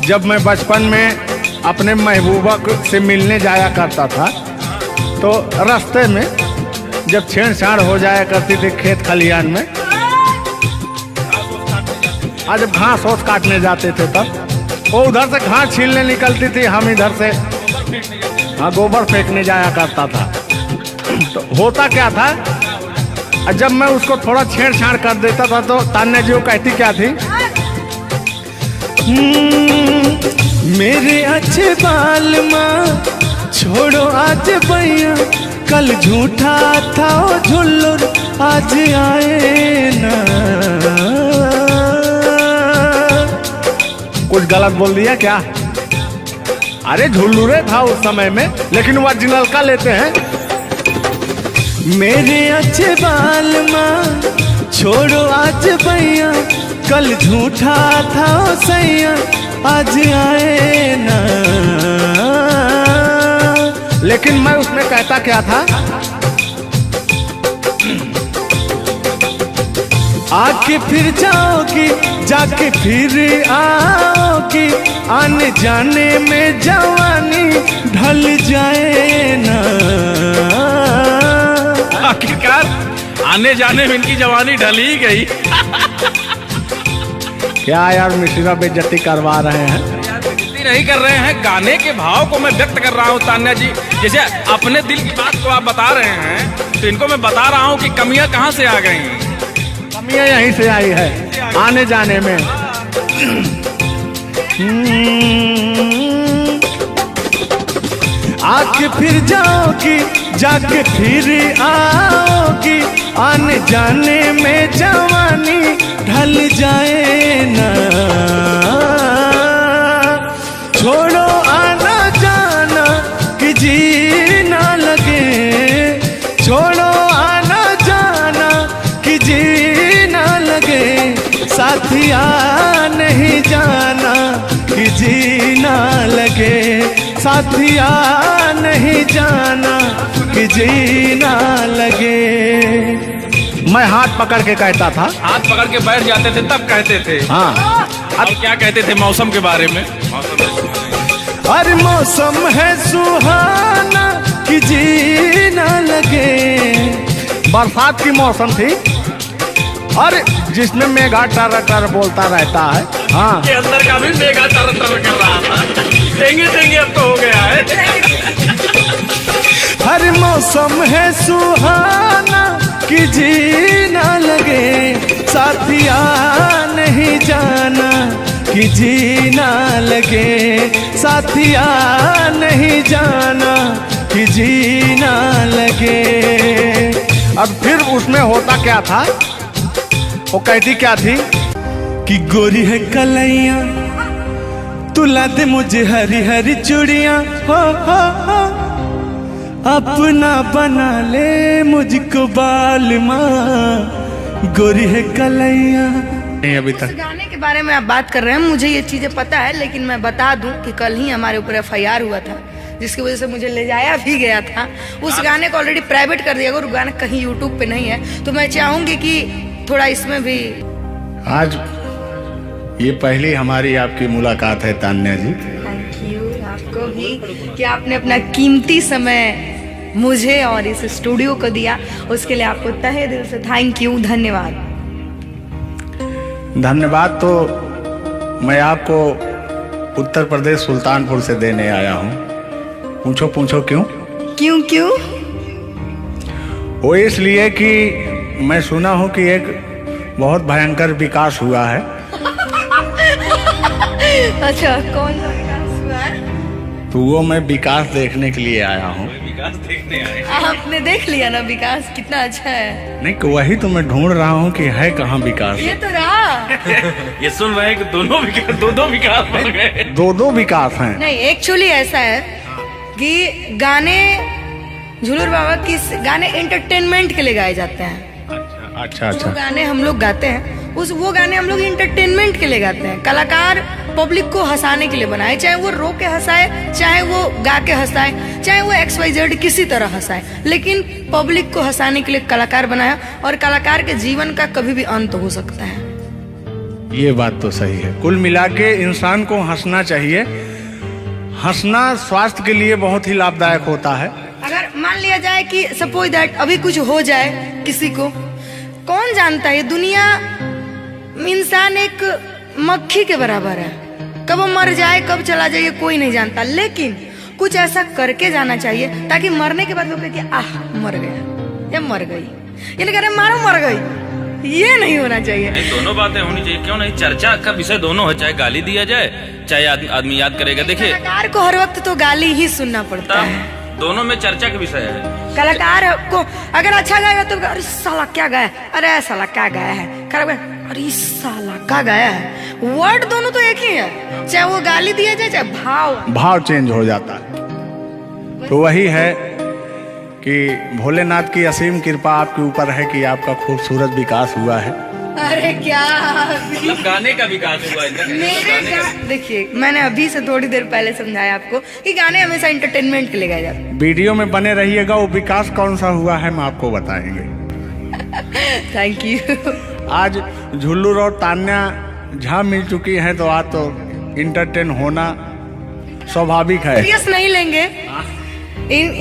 [SPEAKER 1] जब मैं बचपन में अपने महबूबा से मिलने जाया करता था, तो रास्ते में जब छेड़छाड़ हो जाया करती थी खेत खलिहान में, आज जब घास ओस काटने जाते थे तब वो उधर से घास छीलने निकलती थी, हम इधर से गोबर फेंकने जाया करता था। तो होता क्या था, जब मैं उसको थोड़ा छेड़छाड़ कर देता था तो तान्या जी वो कहती क्या थी, मेरे अच्छे बाल माँ छोड़ो आज भैया, कल झूठा था वो झुल्लुर आज आए ना। कुछ गलत बोल दिया क्या? अरे झुल्लुरे था उस समय में, लेकिन ओरिजिनल का लेते हैं। मेरे अच्छे बाल माँ छोड़ो आज भैया, कल झूठा था वो सैया आज आए ना। लेकिन मैं उसमें कहता क्या था, आके फिर जाओगी जाके फिर आओगी, आने जाने में जवानी ढल जाए ना।
[SPEAKER 2] आखिरकार आने जाने में इनकी जवानी ढल ही गई।
[SPEAKER 1] क्या यार मिश्रा बेइज्जती करवा रहे हैं?
[SPEAKER 2] बेइज्जती नहीं कर रहे हैं, गाने के भाव को मैं व्यक्त कर रहा हूँ तान्या जी। जैसे अपने दिल की बात को आप बता रहे हैं, तो इनको मैं बता रहा हूँ कि कमियां कहाँ से आ गई।
[SPEAKER 1] कमियां यहीं से आई है, आने जाने में। आके फिर जाओगी जाके फिर आओगी, आने जाने में जवानी ढल जाए ना। छोड़ो आना जाना कि जी ना लगे, छोड़ो आना जाना कि जी ना लगे, साथिया नहीं जाना कि जी ना लगे, साथिया नहीं जाना कि जी ना लगे। मैं हाथ पकड़ के कहता था,
[SPEAKER 2] हाथ पकड़ के बैठ जाते थे तब कहते थे।
[SPEAKER 1] हाँ,
[SPEAKER 2] अब क्या कहते थे मौसम के बारे में?
[SPEAKER 1] अरे मौसम है सुहाना कि जी ना लगे। बरसात की मौसम थी, अरे जिसमें मेघा टर टर बोलता रहता है। हाँ,
[SPEAKER 2] के अंदर का भी मेघा टर टर कर रहा था। देंगे देंगे अब तो हो गया है।
[SPEAKER 1] हर मौसम है सुहाना कि जी ना लगे, साथिया नहीं जाना कि जी ना लगे, साथिया नहीं जाना कि जी ना लगे। अब फिर उसमें होता क्या था, वो कहती क्या थी कि गोरी है कलैया तुला दे मुझे हरी हरी चूड़ियां, हो अपना बना ले मुझको बाल माँ, गोरी है कलैया। नहीं अभी तक
[SPEAKER 3] गाने के बारे में आप बात कर रहे हैं, मुझे ये चीजें पता है, लेकिन मैं बता दूं कि कल ही हमारे ऊपर FIR हुआ था, जिसकी वजह से मुझे ले जाया भी गया था। उस गाने को ऑलरेडी प्राइवेट कर दिया गया, और गाना कहीं YouTube पे नहीं है। तो मैं चाहूंगी कि थोड़ा इसमें भी।
[SPEAKER 1] आज ये पहली हमारी आपकी मुलाकात है तान्या जी।
[SPEAKER 3] थैंक यू आपको भी कि आपने अपना कीमती समय मुझे और इस स्टूडियो को दिया, उसके लिए आपको तहे दिल से थैंक यू, धन्यवाद।
[SPEAKER 4] धन्यवाद तो मैं आपको उत्तर प्रदेश सुल्तानपुर से देने आया हूँ। पूछो पूछो क्यों?
[SPEAKER 3] क्यों क्यों?
[SPEAKER 4] वो इसलिए कि मैं सुना हूँ कि एक बहुत भयंकर विकास हुआ है।
[SPEAKER 3] अच्छा, कौन सा विकास हुआ है?
[SPEAKER 4] तो वो मैं विकास देखने के लिए आया हूँ।
[SPEAKER 2] विकास देखने आए।
[SPEAKER 3] आपने देख लिया ना विकास कितना अच्छा है?
[SPEAKER 4] नहीं, वही तो मैं ढूंढ रहा हूँ कि है कहाँ विकास।
[SPEAKER 3] ये तो रहा।
[SPEAKER 2] ये सुन रहे हैं कि दोनों विकास बन गए।
[SPEAKER 4] दो विकास हैं।
[SPEAKER 3] नहीं, एक्चुअली ऐसा है कि गाने झूलूर बाबा की गाने एंटरटेनमेंट के लिए गाए जाते हैं।
[SPEAKER 4] अच्छा
[SPEAKER 3] जो गाने हम लोग गाते हैं वो गाने हम लोग इंटरटेनमेंट के लिए गाते हैं। कलाकार पब्लिक को हंसाने के लिए बनाए, चाहे वो रो के हंसाए, चाहे वो गा के हंसाए, चाहे वो XYZ किसी तरह हंसाए, लेकिन पब्लिक को हंसाने के लिए कलाकार बनाया। और कलाकार के जीवन का कभी भी अंत हो सकता है।
[SPEAKER 4] ये बात तो सही है। कुल मिला के इंसान को हंसना चाहिए। हंसना स्वास्थ्य के लिए बहुत ही लाभदायक होता है।
[SPEAKER 3] अगर मान लिया जाए कि सपोज दैट अभी कुछ हो जाए किसी को, कौन जानता है? दुनिया इंसान एक मक्खी के बराबर है, कब वो मर जाए कब चला जाए कोई नहीं जानता। लेकिन कुछ ऐसा करके जाना चाहिए ताकि मरने के बाद लोग कहे कि आह मर गया या मर गई, ये नहीं कह रहे मारो मर गई, ये नहीं होना चाहिए।
[SPEAKER 2] नहीं, दोनों बातें होनी चाहिए। क्यों नहीं? चर्चा का विषय दोनों है, चाहे गाली दिया जाए चाहे आदमी याद करेगा। देखिए,
[SPEAKER 3] कलाकार को हर वक्त तो गाली ही सुनना पड़ता है।
[SPEAKER 2] दोनों में चर्चा का विषय है।
[SPEAKER 3] कलाकार को अगर अच्छा गाएगा तो अरे साला क्या गाया, अरे साला क्या गाया है, खराब गाया, अरे साला क्या गाया है। वर्ड दोनों तो एक ही है, चाहे वो गाली दिया जाए चाहे
[SPEAKER 4] भाव चेंज हो जाता है। तो वही है कि भोलेनाथ की असीम कृपा आपके ऊपर है कि आपका खूबसूरत विकास हुआ है।
[SPEAKER 3] अरे क्या
[SPEAKER 2] मतलब गाने का विकास हुआ है।
[SPEAKER 3] देखिए, मैंने अभी से थोड़ी देर पहले समझाया आपको कि गाने हमेशा एंटरटेनमेंट के लिए गाए जाते हैं।
[SPEAKER 4] वीडियो में बने रहिएगा, वो विकास कौन सा हुआ है मैं आपको बताएंगे।
[SPEAKER 3] Thank you.
[SPEAKER 4] आज झुल्लूर और तान्या झा मिल चुकी हैं, तो आज तो इंटरटेन होना स्वाभाविक है।
[SPEAKER 3] सीरियस नहीं लेंगे,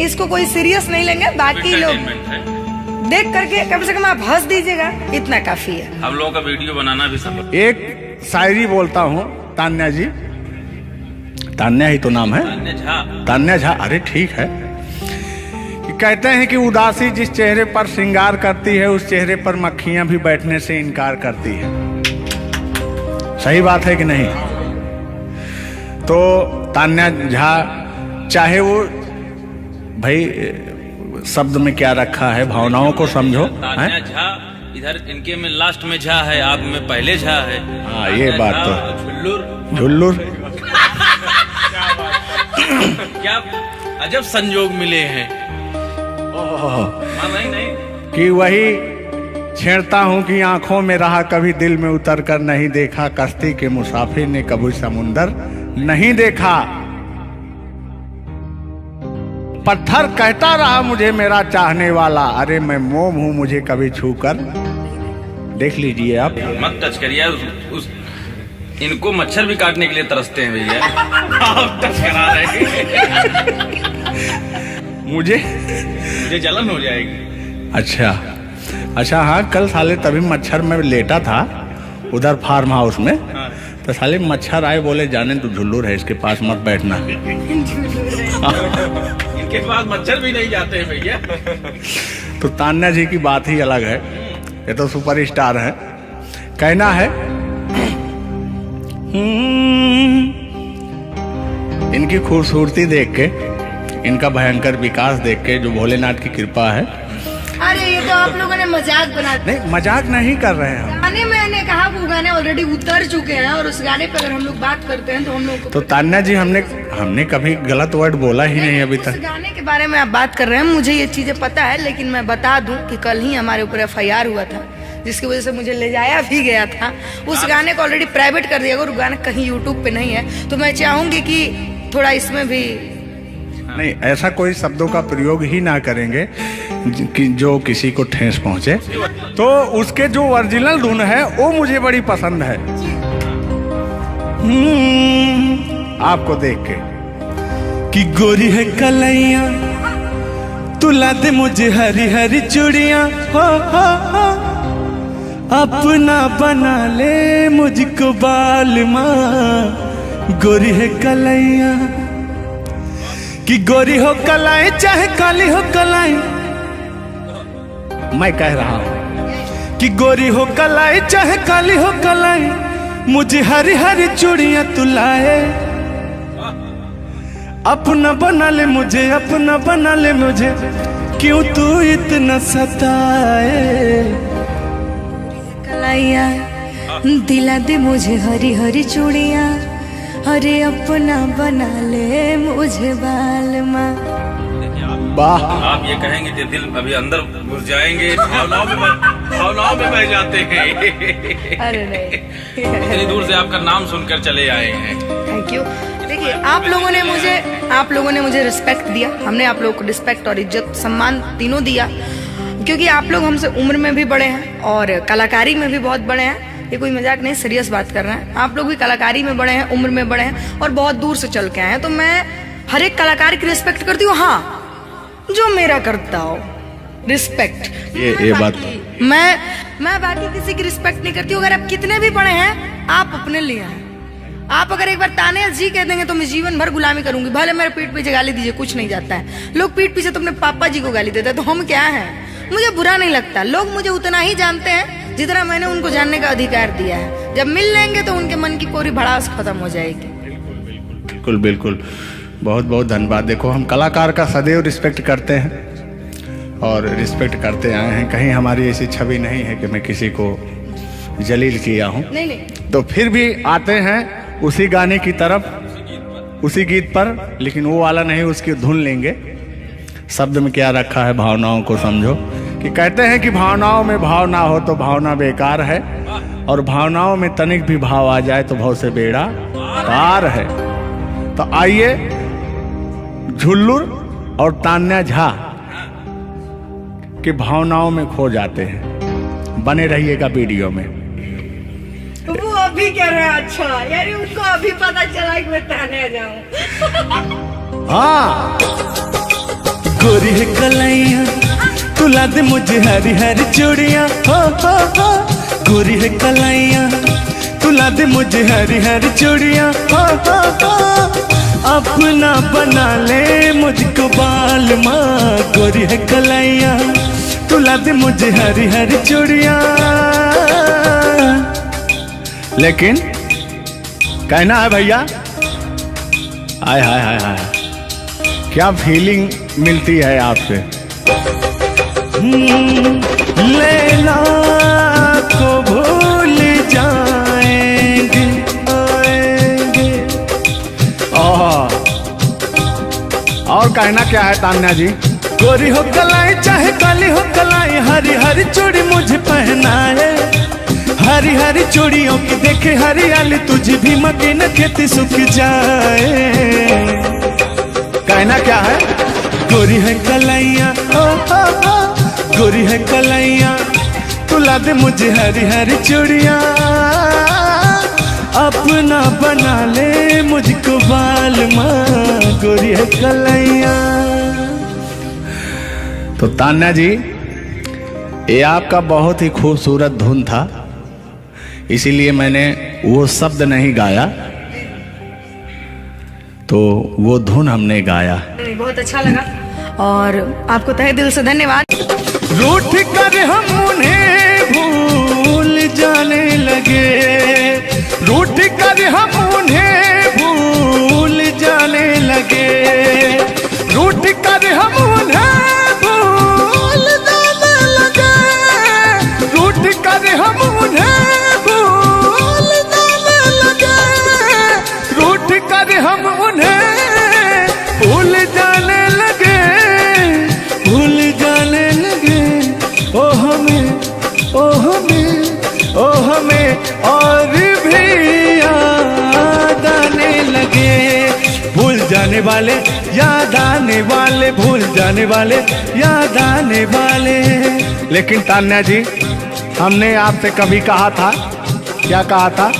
[SPEAKER 3] इसको कोई सीरियस नहीं लेंगे। बाकी लोग देख करके कम से कम आप हंस दीजिएगा, इतना काफी है।
[SPEAKER 2] हम लोगों का वीडियो बनाना भी सब।
[SPEAKER 4] एक शायरी बोलता हूँ तान्या जी, तान्या ही तो नाम है, तान्या झा। अरे ठीक है। कि कहते हैं कि उदासी जिस चेहरे पर श्रृंगार करती है, उस चेहरे पर मक्खियां भी बैठने से इनकार करती है। सही बात है कि नहीं? तो तान्या झा, चाहे वो भाई शब्द में क्या रखा है, भावनाओं को समझो।
[SPEAKER 2] तान्या झा इधर इनके में लास्ट में झा है, आप में पहले झा है।
[SPEAKER 4] हाँ, ये बात तो झुल्लूर
[SPEAKER 2] क्या अजब संजोग मिले हैं। नहीं
[SPEAKER 4] कि वही छेड़ता हूँ कि आंखों में रहा कभी दिल में उतर कर नहीं देखा, कश्ती के मुसाफिर ने कभी समुंदर नहीं देखा। पत्थर कहता रहा मुझे मेरा चाहने वाला, अरे मैं मोम हूँ मुझे कभी छू कर देख लीजिए आप।
[SPEAKER 2] मत टच करिए उस इनको मच्छर भी काटने के लिए तरसते हैं भैया। आप टच करा रहे हैं।
[SPEAKER 4] मुझे
[SPEAKER 2] जलन हो जाएगी।
[SPEAKER 4] अच्छा हाँ, कल साले तभी मच्छर में लेटा था उधर फार्म हाउस में। तो साले मच्छर आए, बोले जाने तू झुल्लूर है, इसके पास मत बैठना।
[SPEAKER 2] इनके पास मच्छर भी नहीं जाते हैं भैया।
[SPEAKER 4] तो तान्या जी की बात ही अलग है, ये तो सुपरस्टार है। कहना है इनकी खूबसूरती देख के, इनका भयंकर विकास देख के, जो भोलेनाथ की कृपा है।
[SPEAKER 3] अरे ये तो आप लोगों ने मजाक बना दिया।
[SPEAKER 4] नहीं, मजाक नहीं कर रहे हैं हम।
[SPEAKER 3] गाने मैंने कहा वो गाने ऑलरेडी उतर चुके हैं, और उस गाने पे अगर हम लोग बात करते हैं तो हम लोग
[SPEAKER 4] तो तान्या जी हमने कभी गलत वर्ड बोला ही नहीं अभी तक।
[SPEAKER 3] उस गाने के बारे में आप बात कर रहे हैं, मुझे ये चीजें पता है, लेकिन मैं बता दूं कि कल ही हमारे ऊपर FIR हुआ था, जिसकी वजह से मुझे ले जाया भी गया था। उस गाने को ऑलरेडी प्राइवेट कर दिया, और गाना कहीं यूट्यूब पे नहीं है। तो मैं चाहूंगी कि थोड़ा इसमें भी
[SPEAKER 4] नहीं, ऐसा कोई शब्दों का प्रयोग ही ना करेंगे कि जो किसी को ठेस पहुंचे। तो उसके जो ओरिजिनल धुन है वो मुझे बड़ी पसंद है। आपको देख के
[SPEAKER 1] कि गोरी है कलैया तुला दे मुझे हरी हरी चूड़ियां हो हो। अपना बना ले मुझको बाल माँ गोरी है कलैया कि गोरी हो कलाई चाहे काली हो कलाई।
[SPEAKER 4] मैं कह रहा हूं
[SPEAKER 1] कि गोरी हो कलाई चाहे काली हो कलाई, मुझे हरी हरी चूड़ियां तुलाए। अपना बना ले मुझे, अपना बना ले मुझे, क्यों तू इतना सताए।
[SPEAKER 3] कलाइया दिला दे मुझे हरी हरी चूड़ियां, अरे अपना बना ले मुझे बाल माँ।
[SPEAKER 2] वाह, आप ये कहेंगे कि दिल अभी अंदर घुस जाएंगे, भावनाओं में बह जाते हैं।
[SPEAKER 3] अरे नहीं,
[SPEAKER 2] इतनी दूर से आपका नाम सुनकर चले आए हैं।
[SPEAKER 3] Thank you. देखिए आप लोगों ने मुझे रिस्पेक्ट दिया, हमने आप लोगों को रिस्पेक्ट और इज्जत सम्मान तीनों दिया, क्योंकि आप लोग हमसे उम्र में भी बड़े हैं और कलाकारी में भी बहुत बड़े हैं। ये कोई मजाक नहीं, सीरियस बात कर रहे हैं। आप लोग भी कलाकारी में बड़े हैं, उम्र में बड़े हैं और बहुत दूर से चल के आए हैं, तो मैं हर एक कलाकार की रिस्पेक्ट करती हूँ। हाँ, जो मेरा करता हो रिस्पेक्ट,
[SPEAKER 4] ये बात
[SPEAKER 3] मैं बाकी किसी की रिस्पेक्ट नहीं करती हूँ। अगर आप कितने भी बड़े हैं, आप अपने लिए हैं। आप अगर एक बार ताने जी कह देंगे तो मैं जीवन भर गुलामी करूंगी, भले मेरे पीठ पीछे गाली दीजिए, कुछ नहीं जाता है। लोग पीठ पीछे तो अपने पापा जी को गाली देते हैं, तो हम क्या हैं? मुझे बुरा नहीं लगता। लोग मुझे उतना ही जानते हैं जितना मैंने उनको जानने का अधिकार दिया है। जब मिल लेंगे तो उनके मन की पूरी भड़ास खत्म हो जाएगी।
[SPEAKER 4] बिल्कुल बिल्कुल, बहुत बहुत धन्यवाद। देखो, हम कलाकार का सदैव रिस्पेक्ट करते हैं और रिस्पेक्ट करते आए हैं। कहीं हमारी ऐसी छवि नहीं है कि मैं किसी को जलील किया हूँ।
[SPEAKER 3] नहीं।
[SPEAKER 4] तो फिर भी आते हैं उसी गाने की तरफ, उसी गीत पर, लेकिन वो वाला नहीं, उसकी धुन लेंगे। शब्द में क्या रखा है, भावनाओं को समझो। कि कहते हैं कि भावनाओं में भाव ना हो तो भावना बेकार है, और भावनाओं में तनिक भी भाव आ जाए तो भाव से बेड़ा पार है। तो आइए, झुल्लुर और तान्या झा की भावनाओं में खो जाते हैं। बने रहिएगा वीडियो में।
[SPEAKER 3] वो अभी कह रहे हैं, अच्छा यानी उनको अभी पता चला कि मैं तान्या जाऊं।
[SPEAKER 4] हाँ,
[SPEAKER 1] गोरी है कलैया तुला दे मुझे हरी हरी चूड़ियां हो हो। गोरी है कलैया तुला दे मुझे हरी हरी चूड़ियां हो हो। अपना बना ले मुझको बाल माँ गोरी है कलैया तुला दे मुझे हरी हरी चूड़ियां।
[SPEAKER 4] लेकिन कहना है भैया, हाय हाय हाय हाय, क्या फीलिंग मिलती है आपसे।
[SPEAKER 1] लैला को भूल जाएंगे आएंगे।
[SPEAKER 4] और कहना क्या है तान्या जी।
[SPEAKER 1] गोरी हो कलाई चाहे काली हो कलाई, हरी हरी चूड़ी मुझे पहनाए। हरी हरी चूड़ियों की देखे हरियाली, तुझे भी मके न खेती सूख जाए।
[SPEAKER 4] कहना क्या है।
[SPEAKER 1] गोरी है कलैया ओ ओ, गोरी है कलैया तुला दे मुझे हरी हरी चूड़ियां। अपना बना ले मुझको बाल माँ गोरी है कलैया।
[SPEAKER 4] तो तान्या जी, ये आपका बहुत ही खूबसूरत धुन था, इसीलिए मैंने वो शब्द नहीं गाया, तो वो धुन हमने गाया।
[SPEAKER 3] बहुत अच्छा लगा और आपको तहे दिल से धन्यवाद।
[SPEAKER 1] रूठ कर हम उन्हें भूल जाने लगे, रूठ कर हम उन्हें भूल जाने लगे, रूठ कर हम उन्हें भूल जाने लगे, रूठ कर हम उन्हें भूल जाने लगे, रूठ कर हम उन्हें भूल जाने लगे, भूल जाने लगे। ओ हमें ओ हमें ओ हमें और भी याद आने लगे। भूल जाने वाले याद आने वाले, भूल जाने वाले याद आने वाले।
[SPEAKER 4] लेकिन तान्या जी, हमने आपसे कभी कहा था, क्या कहा था।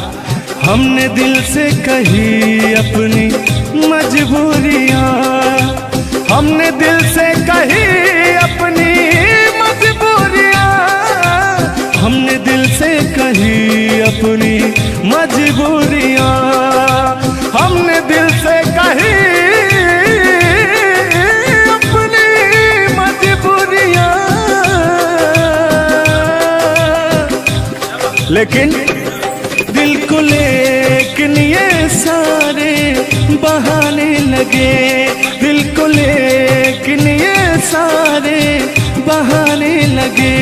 [SPEAKER 1] हमने दिल से कही अपनी मजबूरियाँ, हमने दिल से कही अपनी मजबूरियां, हमने दिल से कही अपनी मजबूरियां, हमने दिल से कही अपनी मजबूरियां। लेकिन दिल को लेकिन ये सारे बहाने लगे, दिल को लेकिन ये सारे बहाने लगे।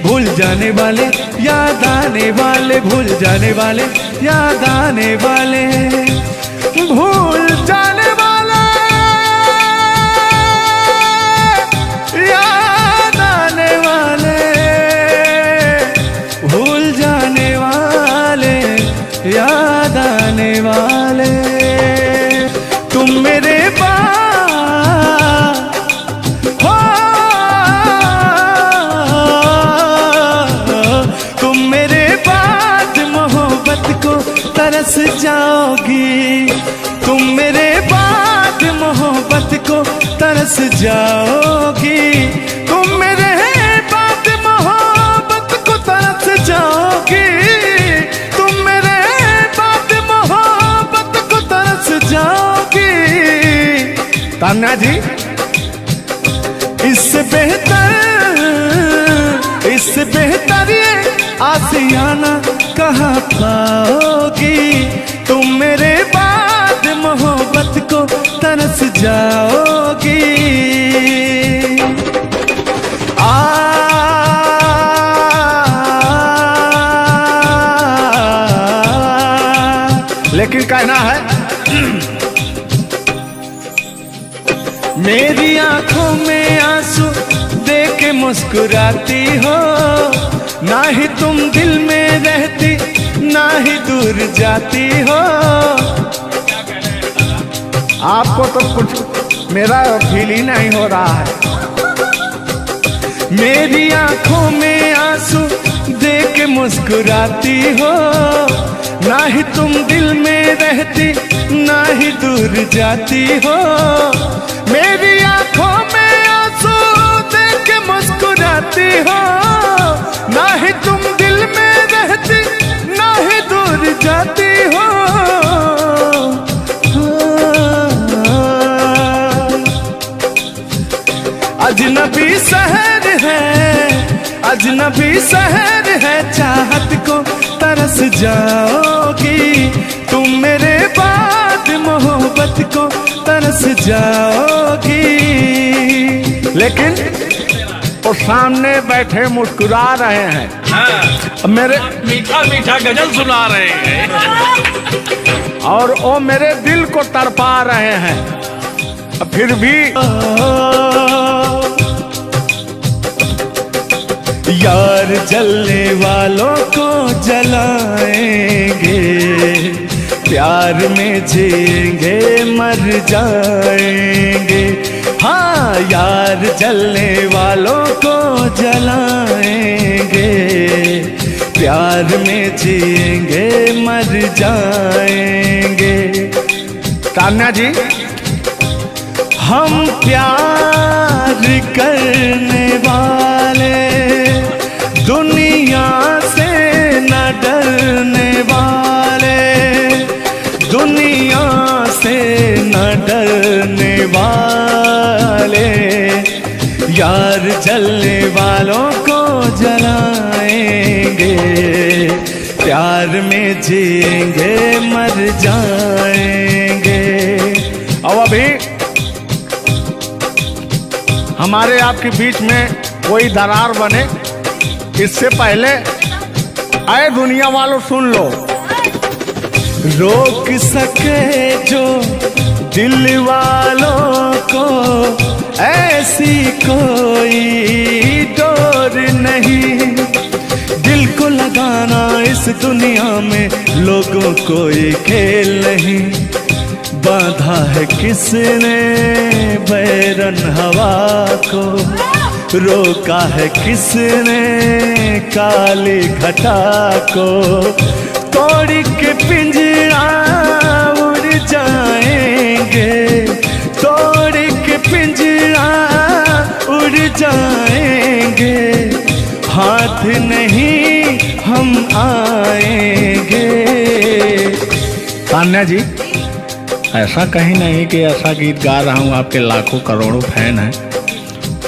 [SPEAKER 1] भूल जाने वाले याद आने वाले, भूल जाने वाले याद आने वाले, भूल जाने वाले याद आने वाले, भूल जाने वाले याद आने वाले। तुम मेरे हो, तुम मेरे बाद मोहब्बत को तरस जाओगी, तुम मेरे बाद मोहब्बत को तरस जाओगी, तुम मेरे बाद मोहब्बत को तरस जाओगी, तुम मेरे बाद मोहब्बत को तरस जाओगी। तान्या जी, इससे बेहतर ये आसियाना कहाँ पाओगी, तुम मेरे बाद मोहब्बत को तरस जाओगी। लेकिन कहना है मेरी आंखों में आंसू देख के मुस्कुराती हो, ना ही तुम दिल में रहती ना ही दूर जाती हो। आपको तो कुछ मेरा फील ही नहीं हो रहा है। मेरी आंखों में आंसू देख के मुस्कुराती हो, ना ही तुम दिल में रहती ना ही दूर जाती हो। मेरी आंखों में आंसू देख के मुस्कुराती हो, ना ही तुम दिल में रहती ना ही दूर जाती हो। अजनबी शहर है, अजनबी शहर है, चाहत को तरस जाओगी, तुम मेरे बाद मोहब्बत को तरस जाओगी। लेकिन वो सामने बैठे मुस्कुरा रहे हैं,
[SPEAKER 2] हाँ,
[SPEAKER 1] मेरे
[SPEAKER 2] मीठा मीठा गजल सुना रहे हैं
[SPEAKER 1] और वो मेरे दिल को तड़पा रहे हैं। फिर भी यार जलने वालों को जलाएंगे, प्यार में जिएंगे मर जाएंगे। हाँ, यार जलने वालों को जलाएंगे, प्यार में जिएंगे मर जाएंगे। तान्या जी, हम प्यार करने वाले दुनिया से न डरने वाले, दुनिया से न डरने वाले, यार जलने वालों को जलाएंगे, प्यार में जिएंगे मर जाएंगे। और अभी हमारे आपके बीच में कोई दरार बने इससे पहले आए दुनिया वालों सुन लो। रोक सके जो दिल वालों को ऐसी कोई डोर नहीं, दिल को लगाना इस दुनिया में लोगों कोई खेल नहीं। बांधा है किसने बैरन हवा को, रोका है किसने काली घटा को, तोड़ के पिंजरा उड़ जाएंगे, तोड़ के पिंजरा जाएंगे, हाथ नहीं हम आएंगे।
[SPEAKER 4] तान्या जी, ऐसा कहीं नहीं कि ऐसा गीत गा रहा हूँ आपके लाखों करोड़ों फैन हैं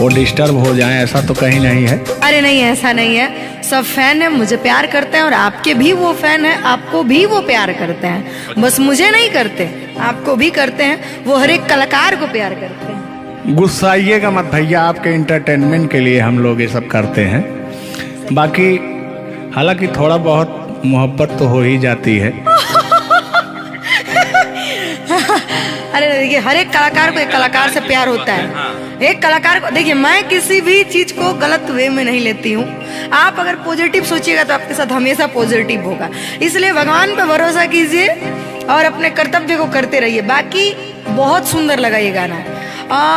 [SPEAKER 4] वो डिस्टर्ब हो जाएं, ऐसा तो कहीं नहीं है।
[SPEAKER 3] अरे नहीं, ऐसा नहीं है। सब फैन है, मुझे प्यार करते हैं, और आपके भी वो फैन है, आपको भी वो प्यार करते हैं। बस मुझे नहीं करते, आपको भी करते हैं। वो हर एक कलाकार को प्यार करते हैं।
[SPEAKER 4] गुस्साइएगा मत भैया, आपके इंटरटेनमेंट के लिए हम लोग ये सब करते हैं। बाकी हालांकि थोड़ा बहुत मोहब्बत तो हो ही जाती है।
[SPEAKER 3] अरे देखिए, हर एक कलाकार को एक कलाकार से प्यार होता है। एक कलाकार को देखिए, मैं किसी भी चीज को गलत वे में नहीं लेती हूँ। आप अगर पॉजिटिव सोचिएगा तो आपके साथ हमेशा पॉजिटिव होगा। इसलिए भगवान पे भरोसा कीजिए और अपने कर्तव्य को करते रहिए। बाकी बहुत सुंदर लगा ये गाना।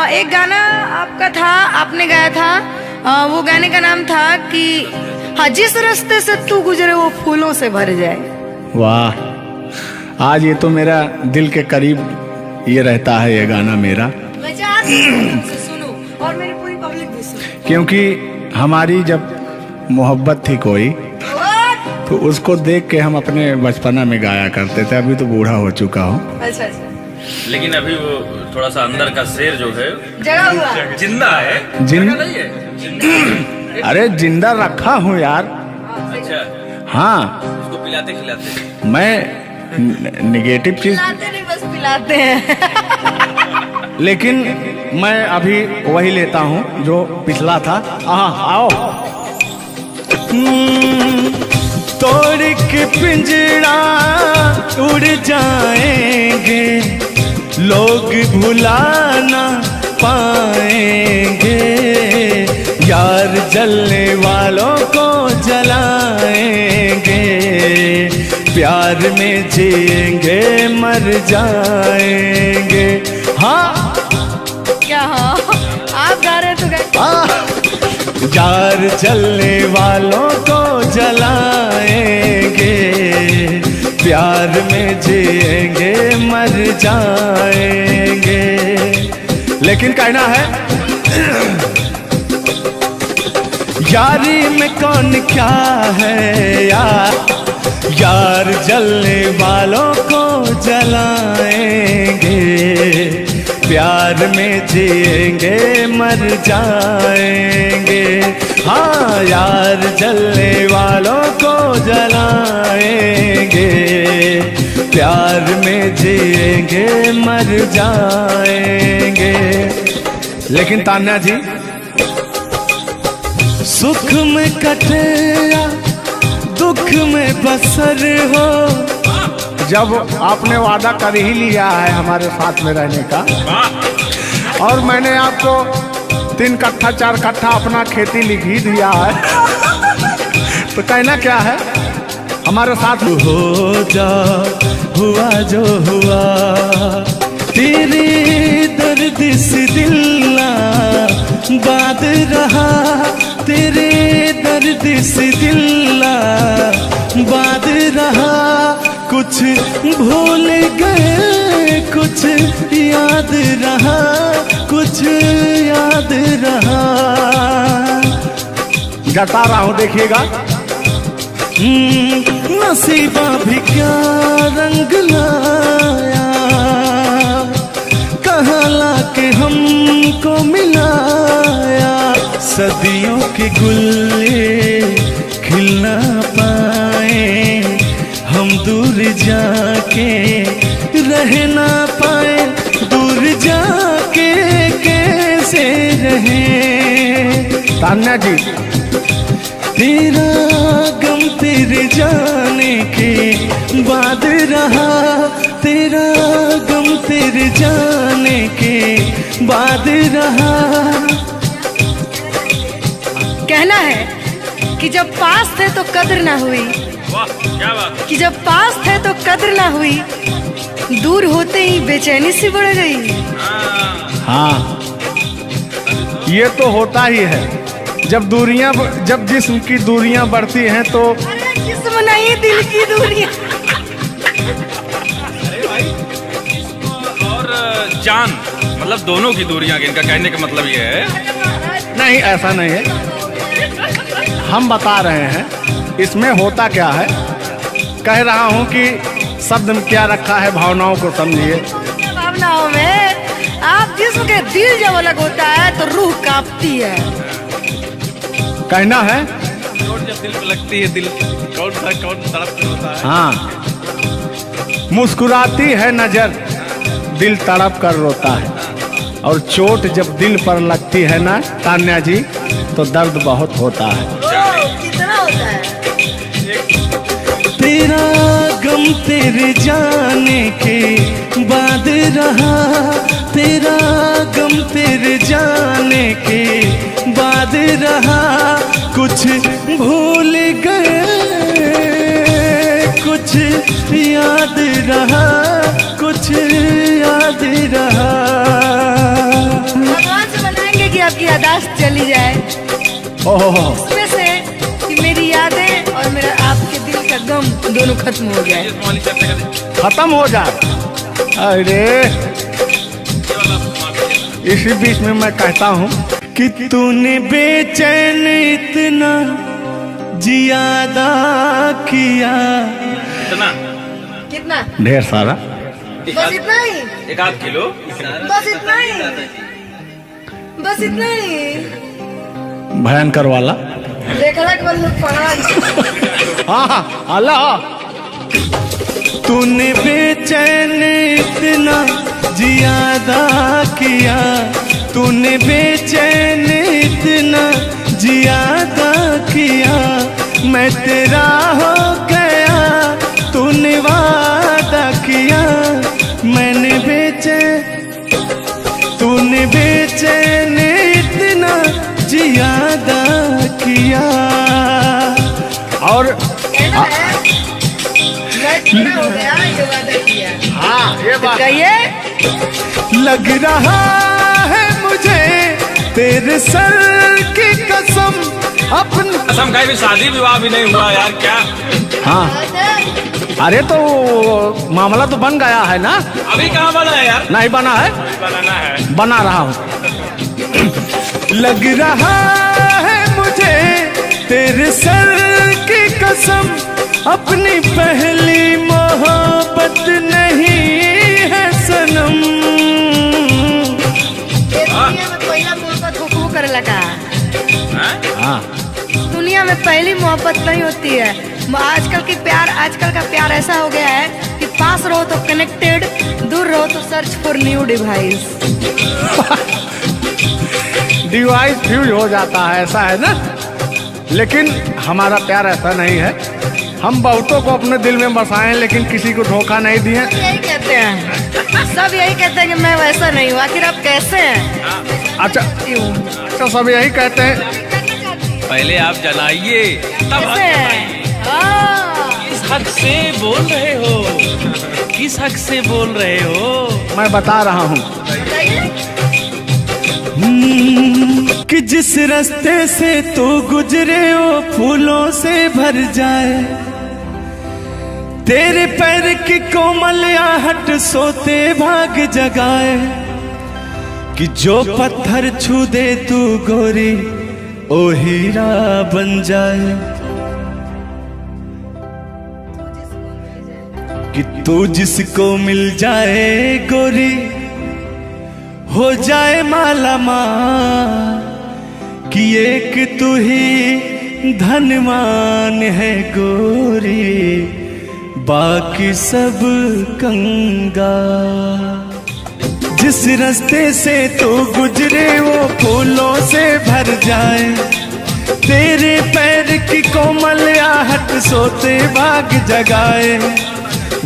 [SPEAKER 3] एक गाना आपका था, आपने गाया था, वो गाने का नाम था कि हाँ, जिस रास्ते से तू गुजरे वो फूलों से भर जाए।
[SPEAKER 4] वाह, आज ये तो मेरा दिल के करीब ये रहता है ये गाना मेरा,
[SPEAKER 3] मैं चाहती हूँ उसे सुनो और मेरी पूरी पब्लिक भी सुने।
[SPEAKER 4] क्योंकि हमारी जब मोहब्बत थी कोई तो उसको देख के हम अपने बचपना में गाया करते थे। अभी तो बूढ़ा हो चुका हूँ।
[SPEAKER 3] अच्छा अच्छा,
[SPEAKER 2] लेकिन अभी वो थोड़ा सा अंदर का शेर जो है
[SPEAKER 3] जगा हुआ
[SPEAKER 2] जिंदा है।
[SPEAKER 4] जिन-
[SPEAKER 2] नहीं है।
[SPEAKER 4] अरे जिंदा रखा हूँ यार।
[SPEAKER 2] अच्छा,
[SPEAKER 4] हाँ,
[SPEAKER 2] उसको पिलाते खिलाते।
[SPEAKER 4] मैं निगेटिव चीज,
[SPEAKER 3] पिलाते नहीं, बस पिलाते हैं।
[SPEAKER 4] लेकिन मैं अभी वही लेता हूँ जो पिछला था। आओ।
[SPEAKER 1] तोड़ के पिंजरा उड़ जाएंगे, लोग भुला ना पाएंगे। यार जलने वालों को जलाएंगे, प्यार में जिएंगे मर जाएंगे। हाँ
[SPEAKER 3] क्या हाँ, आप गा रहे तो
[SPEAKER 1] यार जलने वालों को जलाएंगे, प्यार में जिएंगे मर जाएंगे। लेकिन कहना है यारी में कौन क्या है यार, यार जलने वालों को जलाएंगे, प्यार में जिएंगे मर जाएंगे। हाँ, यार जलने वालों को जलाएंगे, प्यार में जिएंगे मर जाएंगे। लेकिन तान्या जी, सुख में कटे या दुख में बसर हो,
[SPEAKER 4] जब आपने वादा कर ही लिया है हमारे साथ में रहने का, और मैंने आपको 3 कट्ठा 4 कट्ठा अपना खेती लिख ही दिया है, तो कहना क्या है हमारे साथ
[SPEAKER 1] हो जा, हुआ जो हुआ, तेरे दर्द से दिल ना बात रहा, तेरे दर्द से दिल ना बात रहा। कुछ भूल गए, कुछ याद रहा, कुछ याद रहा।
[SPEAKER 4] जता रहा हूँ, देखिएगा।
[SPEAKER 1] नसीबा भी क्या रंग लाया, कहाँ लाके हमको मिलाया। सदियों के गुल्ले खिल ना पाए, हम दूर जाके रह ना पाए, दूर जाके कैसे रहे।
[SPEAKER 4] तान्या जी,
[SPEAKER 1] तेरा गम तेरे जाने के बाद रहा, तेरा गम तेरे जाने के बाद रहा।
[SPEAKER 3] कहना है कि जब पास थे तो कद्र ना हुई,
[SPEAKER 2] वाह क्या बात।
[SPEAKER 3] कि जब पास थे तो कद्र ना हुई, दूर होते ही बेचैनी सी बढ़ गई।
[SPEAKER 4] हाँ, ये तो होता ही है। जब जिस्म की दूरियां बढ़ती हैं तो
[SPEAKER 3] अरे जिस्म नहीं, दिल की दूरियां।
[SPEAKER 2] और जान, मतलब दोनों की दूरियां, इनका कहने का मतलब ये है।
[SPEAKER 4] नहीं, ऐसा नहीं है, हम बता रहे हैं इसमें होता क्या है। कह रहा हूँ कि शब्द में क्या रखा है, भावनाओं को समझिए।
[SPEAKER 3] भावनाओं में आप जिस्म के दिल जब अलग होता है तो रूह कांपती है।
[SPEAKER 4] कहना है
[SPEAKER 2] चोट जब दिल पे लगती है, दिल कौन तड़प के होता है।
[SPEAKER 4] हाँ, मुस्कुराती है नजर, दिल तड़प कर रोता है। और चोट जब दिल पर लगती है ना तान्या जी, तो दर्द बहुत होता है।
[SPEAKER 3] कितना होता है?
[SPEAKER 1] तेरा गम तेरे जाने के बाद रहा, तेरा गम तेरे जाने के बाद रहा। कुछ भूल गए, कुछ याद रहा, कुछ याद रहा।
[SPEAKER 3] भगवान से बनाएंगे कि आपकी यादाश्त चली जाए,
[SPEAKER 4] ओह,
[SPEAKER 3] उसमें से कि मेरी यादें और मेरा आपके दिल का गम दोनों खत्म हो जाए।
[SPEAKER 4] खत्म हो जाए। अरे इसी बीच में मैं कहता हूँ
[SPEAKER 1] कि तूने बेचैन इतना जियादा किया।
[SPEAKER 2] इतना
[SPEAKER 3] कितना?
[SPEAKER 4] ढेर सारा।
[SPEAKER 3] बस इतना ही?
[SPEAKER 2] 1 किलो।
[SPEAKER 3] बस इतना ही? बस इतना ही?
[SPEAKER 4] भयंकर वाला।
[SPEAKER 3] देखला के बाद लोग पढ़ा।
[SPEAKER 4] हाँ, अल्लाह।
[SPEAKER 1] तूने बेचैन इतना जियादा किया, तूने बेचैन इतना जियादा किया। मैं तेरा हो गया, तूने वादा किया। मैंने तूने बेचैन इतना जियादा किया।
[SPEAKER 4] और
[SPEAKER 3] कहना है मैं तेरा हो गया, ये वादा किया।
[SPEAKER 4] हाँ, ये बात
[SPEAKER 3] कहिए।
[SPEAKER 1] लग रहा है मुझे तेरे सर की कसम, अपनी
[SPEAKER 2] असम का भी शादी विवाह भी नहीं हुआ यार, क्या?
[SPEAKER 4] हाँ। अरे तो मामला तो बन गया है ना?
[SPEAKER 2] अभी कहाँ बना है यार?
[SPEAKER 4] नहीं बना है,
[SPEAKER 2] बनाना है।
[SPEAKER 4] बना रहा हूँ।
[SPEAKER 1] लग रहा है मुझे तेरे सर की कसम, अपनी पहली मोहब्बत नहीं है सनम।
[SPEAKER 3] दुनिया में पहला मोहब्बत हुकू करे लगा।
[SPEAKER 4] हाँ,
[SPEAKER 3] दुनिया में पहली मोहब्बत नहीं होती है। आजकल का प्यार ऐसा हो गया है कि पास रहो तो कनेक्टेड, दूर रहो तो search for new device.
[SPEAKER 4] Device fuse हो जाता है, ऐसा है ना। लेकिन हमारा प्यार ऐसा नहीं है। हम बहुतों को अपने दिल में बसाएं, लेकिन किसी को धोखा नहीं दिए।
[SPEAKER 3] यही कहते हैं, सब यही कहते हैं कि मैं वैसा नहीं हूँ। आखिर आप कैसे हैं?
[SPEAKER 4] अच्छा, तो सब यही कहते हैं।
[SPEAKER 2] पहले आप जलाइए तब हम
[SPEAKER 3] कैसे हैं?
[SPEAKER 2] जलाएंगे।
[SPEAKER 3] हाँ।
[SPEAKER 2] किस हक से बोल रहे हो? किस हक से बोल रहे हो?
[SPEAKER 4] मैं बता रहा हूँ।
[SPEAKER 1] कि जिस रास्ते से तू गुजरे वो फूलों से भर जाए, तेरे पैर की कोमल आहट सोते भाग जगाए। कि जो पत्थर छू दे तू गोरी ओ हीरा बन जाए। कि तू जिसको मिल जाए गोरी हो जाए माला माल। कि एक तू ही धनवान है गोरी, बाकी सब कंगाल। जिस रास्ते से तू गुजरे वो फूलों से भर जाए, तेरे पैर की कोमल आहट सोते भाग जगाए।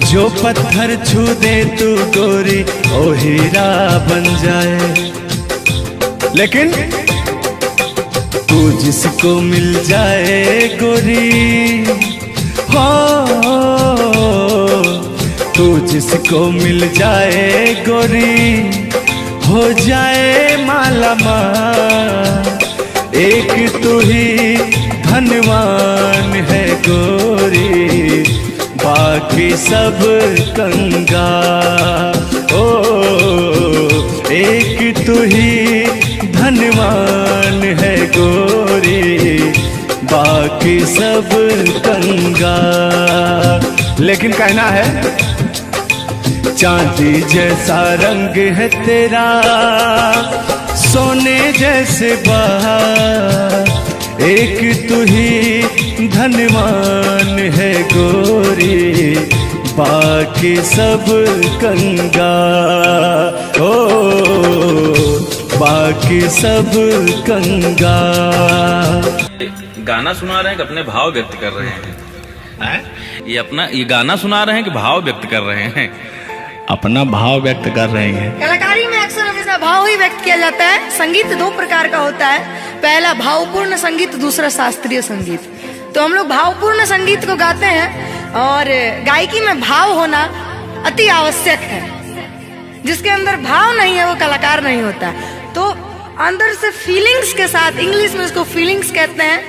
[SPEAKER 1] जो पत्थर छू दे तू गोरी ओ हीरा बन जाए।
[SPEAKER 4] लेकिन
[SPEAKER 1] तू जिसको मिल जाए गोरी हो, तू जिसको मिल जाए गोरी हो जाए माला माल। एक तू ही धनवान है गोरी, बाकी सब कंगाल। ओ एक तू ही धनवान है बाकी सब कंगाल।
[SPEAKER 4] लेकिन कहना है,
[SPEAKER 1] चांदी जैसा रंग है तेरा, सोने जैसे बहार, एक तू ही धनवान है गोरी, बाकी सब कंगाल। ओ बाकी सब कंगाल।
[SPEAKER 2] गाना सुना रहे हैं कि अपने भाव व्यक्त कर रहे हैं? ये गाना सुना रहे हैं कि भाव व्यक्त कर रहे हैं?
[SPEAKER 4] अपना भाव व्यक्त कर रहे हैं।
[SPEAKER 3] कलाकारी में अक्सर हमेशा भाव ही व्यक्त किया जाता है। संगीत दो प्रकार का होता है, पहला भावपूर्ण संगीत, दूसरा शास्त्रीय संगीत। तो हम लोग भावपूर्ण संगीत को गाते हैं और गायकी में भाव होना अति आवश्यक है। जिसके अंदर भाव नहीं है वो कलाकार नहीं होता। तो अंदर से फीलिंग्स के साथ, इंग्लिश में इसको फीलिंग्स कहते हैं,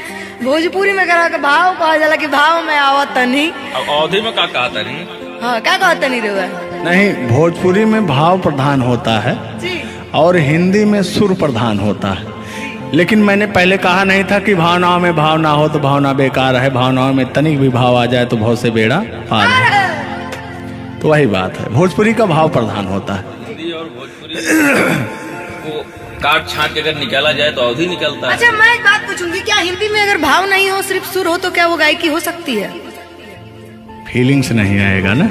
[SPEAKER 3] भोजपुरी में कहा भाव कहा जाला कि भाव में आवत नहीं।
[SPEAKER 2] अब अवधि में क्या कहा नहीं?
[SPEAKER 3] हाँ, क्या कहता नहीं रहा
[SPEAKER 4] नहीं, भोजपुरी में भाव प्रधान होता है
[SPEAKER 3] जी,
[SPEAKER 4] और हिंदी में सुर प्रधान होता है। लेकिन मैंने पहले कहा नहीं था कि भावनाओं में भाव ना हो तो भावना बेकार है, भावनाओं में तनिक भी भाव आ जाए तो भाव से बेड़ा पार है। तो वही बात है, भोजपुरी का भाव प्रधान होता है।
[SPEAKER 2] हिंदी और भोजपुरी को काट छाट के अगर निकाला जाए तो अवधि निकलता है।
[SPEAKER 3] अच्छा, मैं एक बात पूछूंगी, क्या हिंदी में अगर भाव नहीं हो, सिर्फ सुर हो, तो क्या वो गायकी हो सकती है?
[SPEAKER 4] फीलिंग्स नहीं आएगा ना।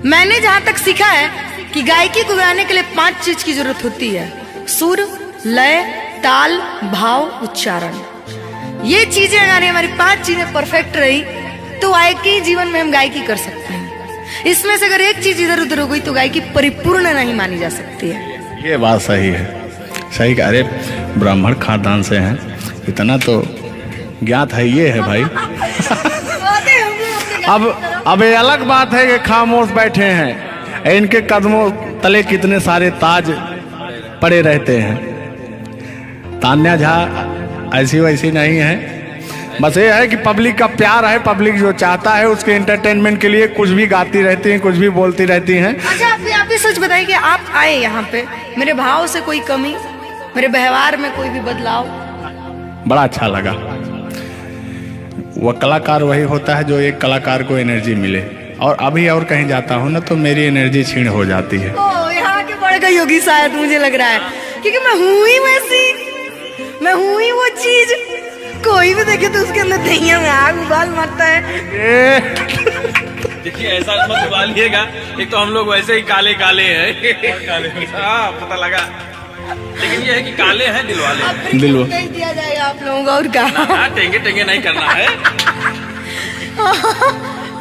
[SPEAKER 3] मैंने जहाँ तक सीखा है कि गायकी को गाने के लिए 5 चीज की जरूरत होती है: सुर, लय, ताल, भाव, उच्चारण। ये चीजें अगर हमारी 5 चीजें परफेक्ट रही तो गायकी जीवन में हम गायकी कर सकते हैं। इसमें से अगर एक चीज इधर उधर हो गई तो गायकी परिपूर्ण नहीं मानी जा सकती है।
[SPEAKER 4] ये बात सही है, सही कह रहे। ब्राह्मण खानदान से हैं, इतना तो ज्ञात है, ये है भाई। अब ये अलग बात है कि खामोश बैठे हैं, इनके कदमों तले कितने सारे ताज पड़े रहते हैं। तान्या झा ऐसी वैसी नहीं है, बस ये है कि पब्लिक का प्यार है, पब्लिक जो चाहता है उसके एंटरटेनमेंट के लिए कुछ भी गाती रहती हैं, कुछ भी बोलती रहती हैं।
[SPEAKER 3] अच्छा, आप भी सच बताइए कि आप आए यहाँ पे, मेरे भाव से कोई कमी, मेरे व्यवहार में कोई भी बदलाव?
[SPEAKER 4] बड़ा अच्छा लगा। वह कलाकार वही होता है जो एक कलाकार को एनर्जी मिले, और अभी और कहीं जाता हूँ ना तो मेरी एनर्जी क्षीण हो जाती है।
[SPEAKER 3] ओ, यहाँ के बढ़ गई होगी शायद, मुझे लग रहा है, क्योंकि मैं हूँ ही वैसी, मैं हूँ ही वो चीज। कोई भी देखे तो उसके अंदर दहिया में आग उबाल मारता है।
[SPEAKER 2] देखिए, ऐसा मत उबालिएगा, एक तो हम लोग वैसे ही काले काले हैं। हाँ, पता लगा। लेकिन ये है कि काले हैं दिल वाले।
[SPEAKER 4] दिल
[SPEAKER 3] नहीं दिया जाएगा आप लोगों को, और क्या?
[SPEAKER 2] टेंगे टेंगे नहीं करना है।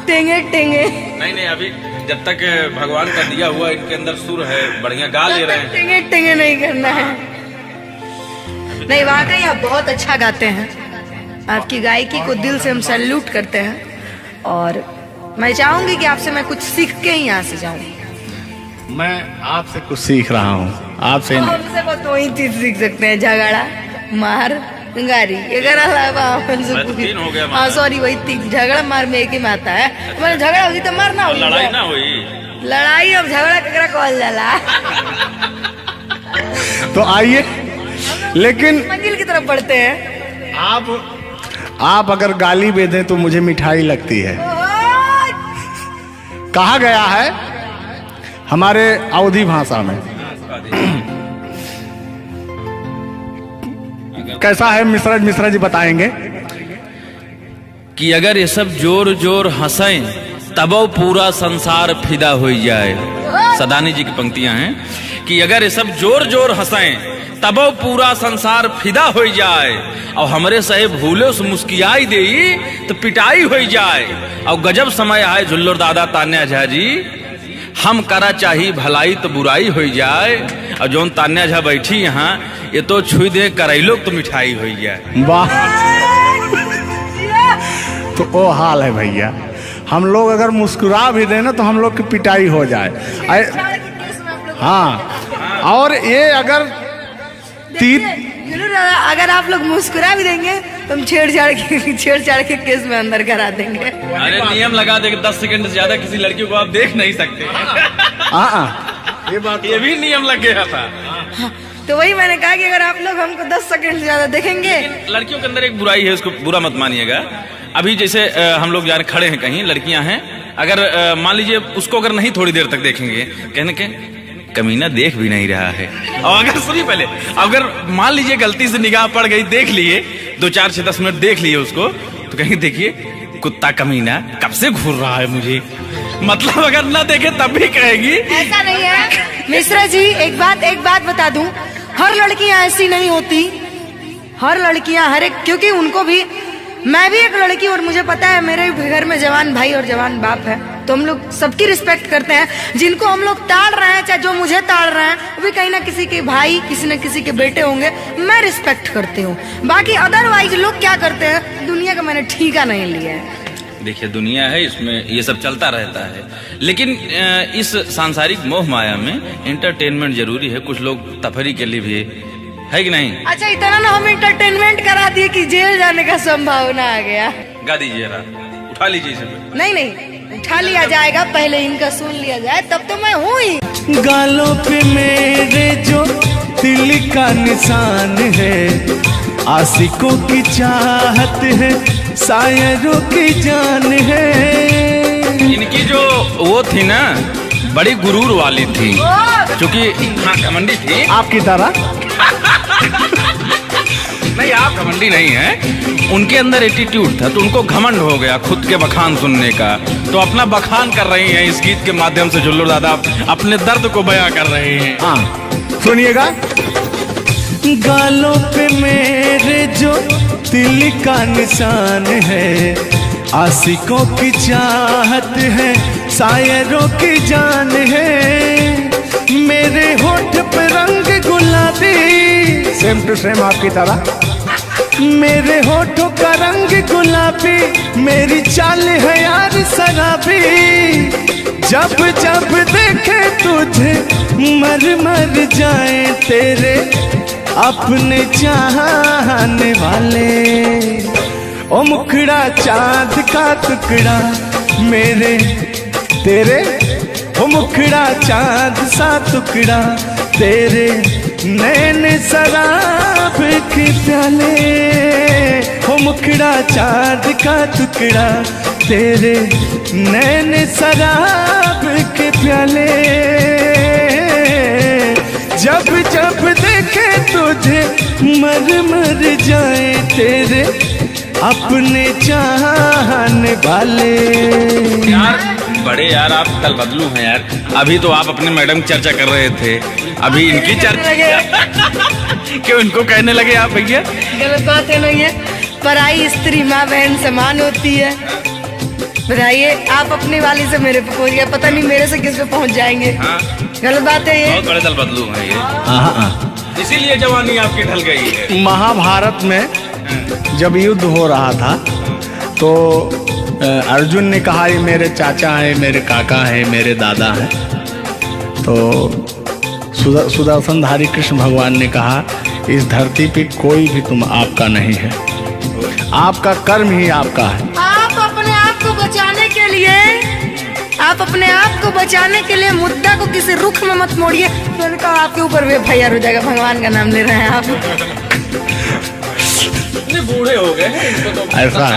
[SPEAKER 3] टेंगे टेंगे
[SPEAKER 2] नहीं, अभी जब तक भगवान का दिया हुआ इनके अंदर सुर है, बढ़िया गा ले रहे हैं।
[SPEAKER 3] टेंगे टेंगे नहीं करना है। नहीं, वाकई आप बहुत अच्छा गाते हैं। आपकी गायकी को दिल से हम सैल्यूट करते हैं, और मैं चाहूंगी कि आपसे मैं कुछ सीख के ही यहाँ से जाऊं।
[SPEAKER 4] मैं आपसे कुछ सीख रहा हूँ, आपसे
[SPEAKER 3] हमसे बस वही चीज सीख सकते हैं, झगड़ा, मार, गारी। अगर
[SPEAKER 2] तीन हो गया।
[SPEAKER 3] हाँ, सॉरी, वही 3। झगड़ा मार में एक ही में आता है। मैंने झगड़ा होगी तो मारना होगी,
[SPEAKER 2] लड़ाई ना हुई।
[SPEAKER 3] लड़ाई अब झगड़ा ककरा कहल जाला।
[SPEAKER 4] तो आइए, लेकिन
[SPEAKER 3] मंजिल की तरफ बढ़ते हैं।
[SPEAKER 4] आप अगर गाली बेदें तो मुझे मिठाई लगती है। कहा गया है हमारे अवधी भाषा में। कैसा है मिश्रा जी बताएंगे
[SPEAKER 2] कि अगर ये सब जोर जोर हंसें तब पूरा संसार फिदा हो जाए। सदानी जी की पंक्तियां हैं कि अगर ये सब जोर जोर हंसें तब पूरा संसार फिदा हो जाए, और हमरे सहे भूले उस मुस्कियाई दे तो पिटाई हो जाए। और गजब समय आए झुल्लर दादा तान्या झा जी, हम करा चाही भलाई तो बुराई हो जाए। और जोन तान्या झा बैठी यहाँ, ये तो छुई दे करैलो तो मिठाई हो जाए।
[SPEAKER 4] वाह, तो वो हाल है भैया। हम लोग अगर मुस्कुरा भी दें ना तो हम लोग की पिटाई हो जाए। हाँ, और ये अगर
[SPEAKER 3] अगर आप लोग मुस्कुरा भी देंगे तो हम छेड़छाड़ के केस में अंदर करा देंगे।
[SPEAKER 2] अरे नियम लगा दे 10 सेकंड से ज्यादा किसी लड़की को आप देख नहीं सकते।
[SPEAKER 4] ये बात,
[SPEAKER 2] ये भी नियम लग गया था।
[SPEAKER 3] तो वही मैंने कहा कि अगर आप लोग हमको 10 सेकंड से ज्यादा देखेंगे।
[SPEAKER 2] लड़कियों के अंदर एक बुराई है, उसको बुरा मत मानिएगा। अभी जैसे हम लोग यार खड़े हैं कहीं, लड़कियां हैं, अगर मान लीजिए उसको अगर नहीं थोड़ी देर तक देखेंगे, कहने के कमीना देख भी नहीं रहा है। और अगर सुनिए पहले, अगर मान लीजिए गलती से निगाह पड़ गई, देख लिए 2 4 6 10 मिनट देख लिए उसको, तो कहेंगे देखिए कुत्ता कमीना कब से घूर रहा है मुझे। मतलब अगर ना देखे तब भी कहेगी।
[SPEAKER 3] ऐसा नहीं है मिश्रा जी, एक बात बता दूं, हर लड़कियां ऐसी नहीं होती, हर लड़कियां हर एक, क्योंकि उनको भी, मैं भी एक लड़की और मुझे पता है मेरे घर में जवान भाई और जवान बाप है, तो हम लोग सबकी रिस्पेक्ट करते हैं। जिनको हम लोग ताड़ रहे हैं, चाहे जो मुझे ताड़ रहे हैं, वो भी कहीं ना किसी के भाई, किसी न किसी के बेटे होंगे, मैं रिस्पेक्ट करती हूँ। बाकी अदरवाइज लोग क्या करते हैं, दुनिया का मैंने ठीका नहीं लिया है।
[SPEAKER 2] देखिए दुनिया है, इसमें ये सब चलता रहता है, लेकिन इस सांसारिक मोह माया में एंटरटेनमेंट जरूरी है। कुछ लोग तफरी के लिए भी है कि नहीं।
[SPEAKER 3] अच्छा, इतना ना हम एंटरटेनमेंट करा दिए कि जेल जाने का संभावना आ गया।
[SPEAKER 2] गा दीजिए, उठा लीजिए इसे।
[SPEAKER 3] नहीं उठा लिया जाएगा, पहले इनका सुन लिया जाए, तब तो मैं हूँ ही।
[SPEAKER 1] गालों पे मेरे जो दिल का निशान है, आशिकों की चाहत है, शायरों की जान है।
[SPEAKER 2] इनकी जो वो थी ना, बड़ी गुरूर वाली थी, क्योंकि हाँ घमंडी थी
[SPEAKER 4] आपकी तरह।
[SPEAKER 2] नहीं, आप घमंडी नहीं है, उनके अंदर एटीट्यूड था, तो उनको घमंड हो गया खुद के बखान सुनने का, तो अपना बखान कर रही हैं इस गीत के माध्यम से। जुल्लू दादा अपने दर्द को बयां कर रहे हैं।
[SPEAKER 4] हाँ सुनिएगा।
[SPEAKER 1] गालों पे मेरे जो दिल का निशान है, आशिकों की चाहत है, शायरों की जान है। मेरे होठ पे रंग गुलाबी,
[SPEAKER 4] सेम टू सेम आपकी तरह।
[SPEAKER 1] मेरे होठों का रंग गुलाबी, मेरी चाल है यार शराबी। जब जब देखे तुझे मर मर जाए तेरे अपने चाहने वाले। ओ मुखड़ा चांद का टुकड़ा मेरे तेरे, ओ मुखड़ा चांद सा टुकड़ा तेरे, नैन शराब के प्याले। ओ मुखड़ा चांद का टुकड़ा तेरे, नैन शराब के प्याले। जब जब देखे तुझे मर मर जाए तेरे अपने चाहने वाले।
[SPEAKER 2] यार बड़े यार, आप कल बदलू हैं यार। अभी तो आप अपने मैडम की चर्चा कर रहे थे, अभी इनकी चर्चा क्यों इनको कहने लगे आप भैया?
[SPEAKER 3] गलत बात है नहीं है, पराई स्त्री माँ बहन समान होती है। बताइए, आप अपने वाली से मेरे पे पहुंच गए, पता नहीं मेरे से किस पे पहुंच जाएंगे।
[SPEAKER 2] हाँ।
[SPEAKER 3] गलत बात है ये।
[SPEAKER 2] बहुत बड़े दल बदलू हैं ये, इसीलिए जवानी आपकी ढल गई है।
[SPEAKER 4] महाभारत में जब युद्ध हो रहा था तो अर्जुन ने कहा ये मेरे चाचा हैं, मेरे काका हैं, मेरे दादा हैं। तो सुदर्शनधारी कृष्ण भगवान ने कहा इस धरती पे कोई भी तुम आपका नहीं है, आपका कर्म ही आपका है।
[SPEAKER 3] आप अपने आप को बचाने के लिए, आप अपने आप को बचाने के लिए मुद्दा को किसी रुख में मत मोड़िए। मैंने कहा आपके ऊपर भी FIR हो जाएगा, भगवान का नाम ले रहे हैं आप।
[SPEAKER 2] बूढ़े हो गए हैं, इनको तो
[SPEAKER 4] ऐसा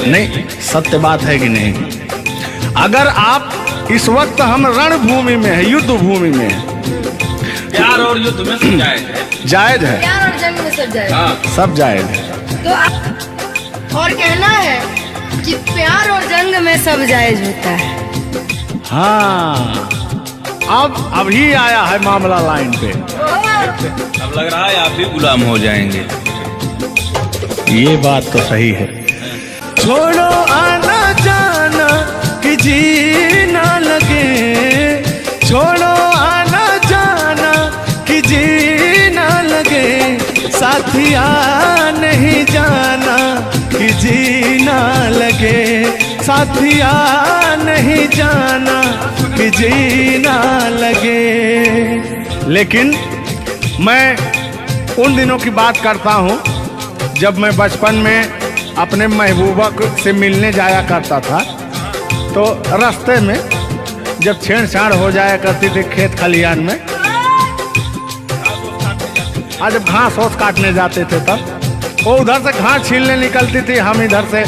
[SPEAKER 4] नहीं, सत्य बात है कि नहीं। अगर आप इस वक्त हम रणभूमि में है, युद्ध भूमि में है,
[SPEAKER 2] प्यार और युद्ध में सब जायज है।
[SPEAKER 4] जायज है,
[SPEAKER 3] प्यार और जंग में सब जायज।
[SPEAKER 2] हाँ।
[SPEAKER 4] सब जायज है।
[SPEAKER 3] तो और कहना है कि प्यार और जंग में सब जायज होता है।
[SPEAKER 4] हाँ, अब अभी आया है मामला लाइन पे।
[SPEAKER 2] अब लग रहा है आप भी गुलाम हो जाएंगे।
[SPEAKER 4] ये बात तो सही है।
[SPEAKER 1] छोड़ो आना जाना कि जीना लगे, छोड़ो आना जाना कि जीना लगे, साथिया नहीं जाना कि जीना लगे, साथिया नहीं जाना कि जीना लगे। लेकिन मैं उन दिनों की बात करता हूँ जब मैं बचपन में अपने महबूबा से मिलने जाया करता था, तो रास्ते में जब छेड़छाड़ हो जाया करती थी खेत खलियान में,
[SPEAKER 4] आज जब घास ओस काटने जाते थे तब वो उधर से घास छीलने निकलती थी, हम इधर से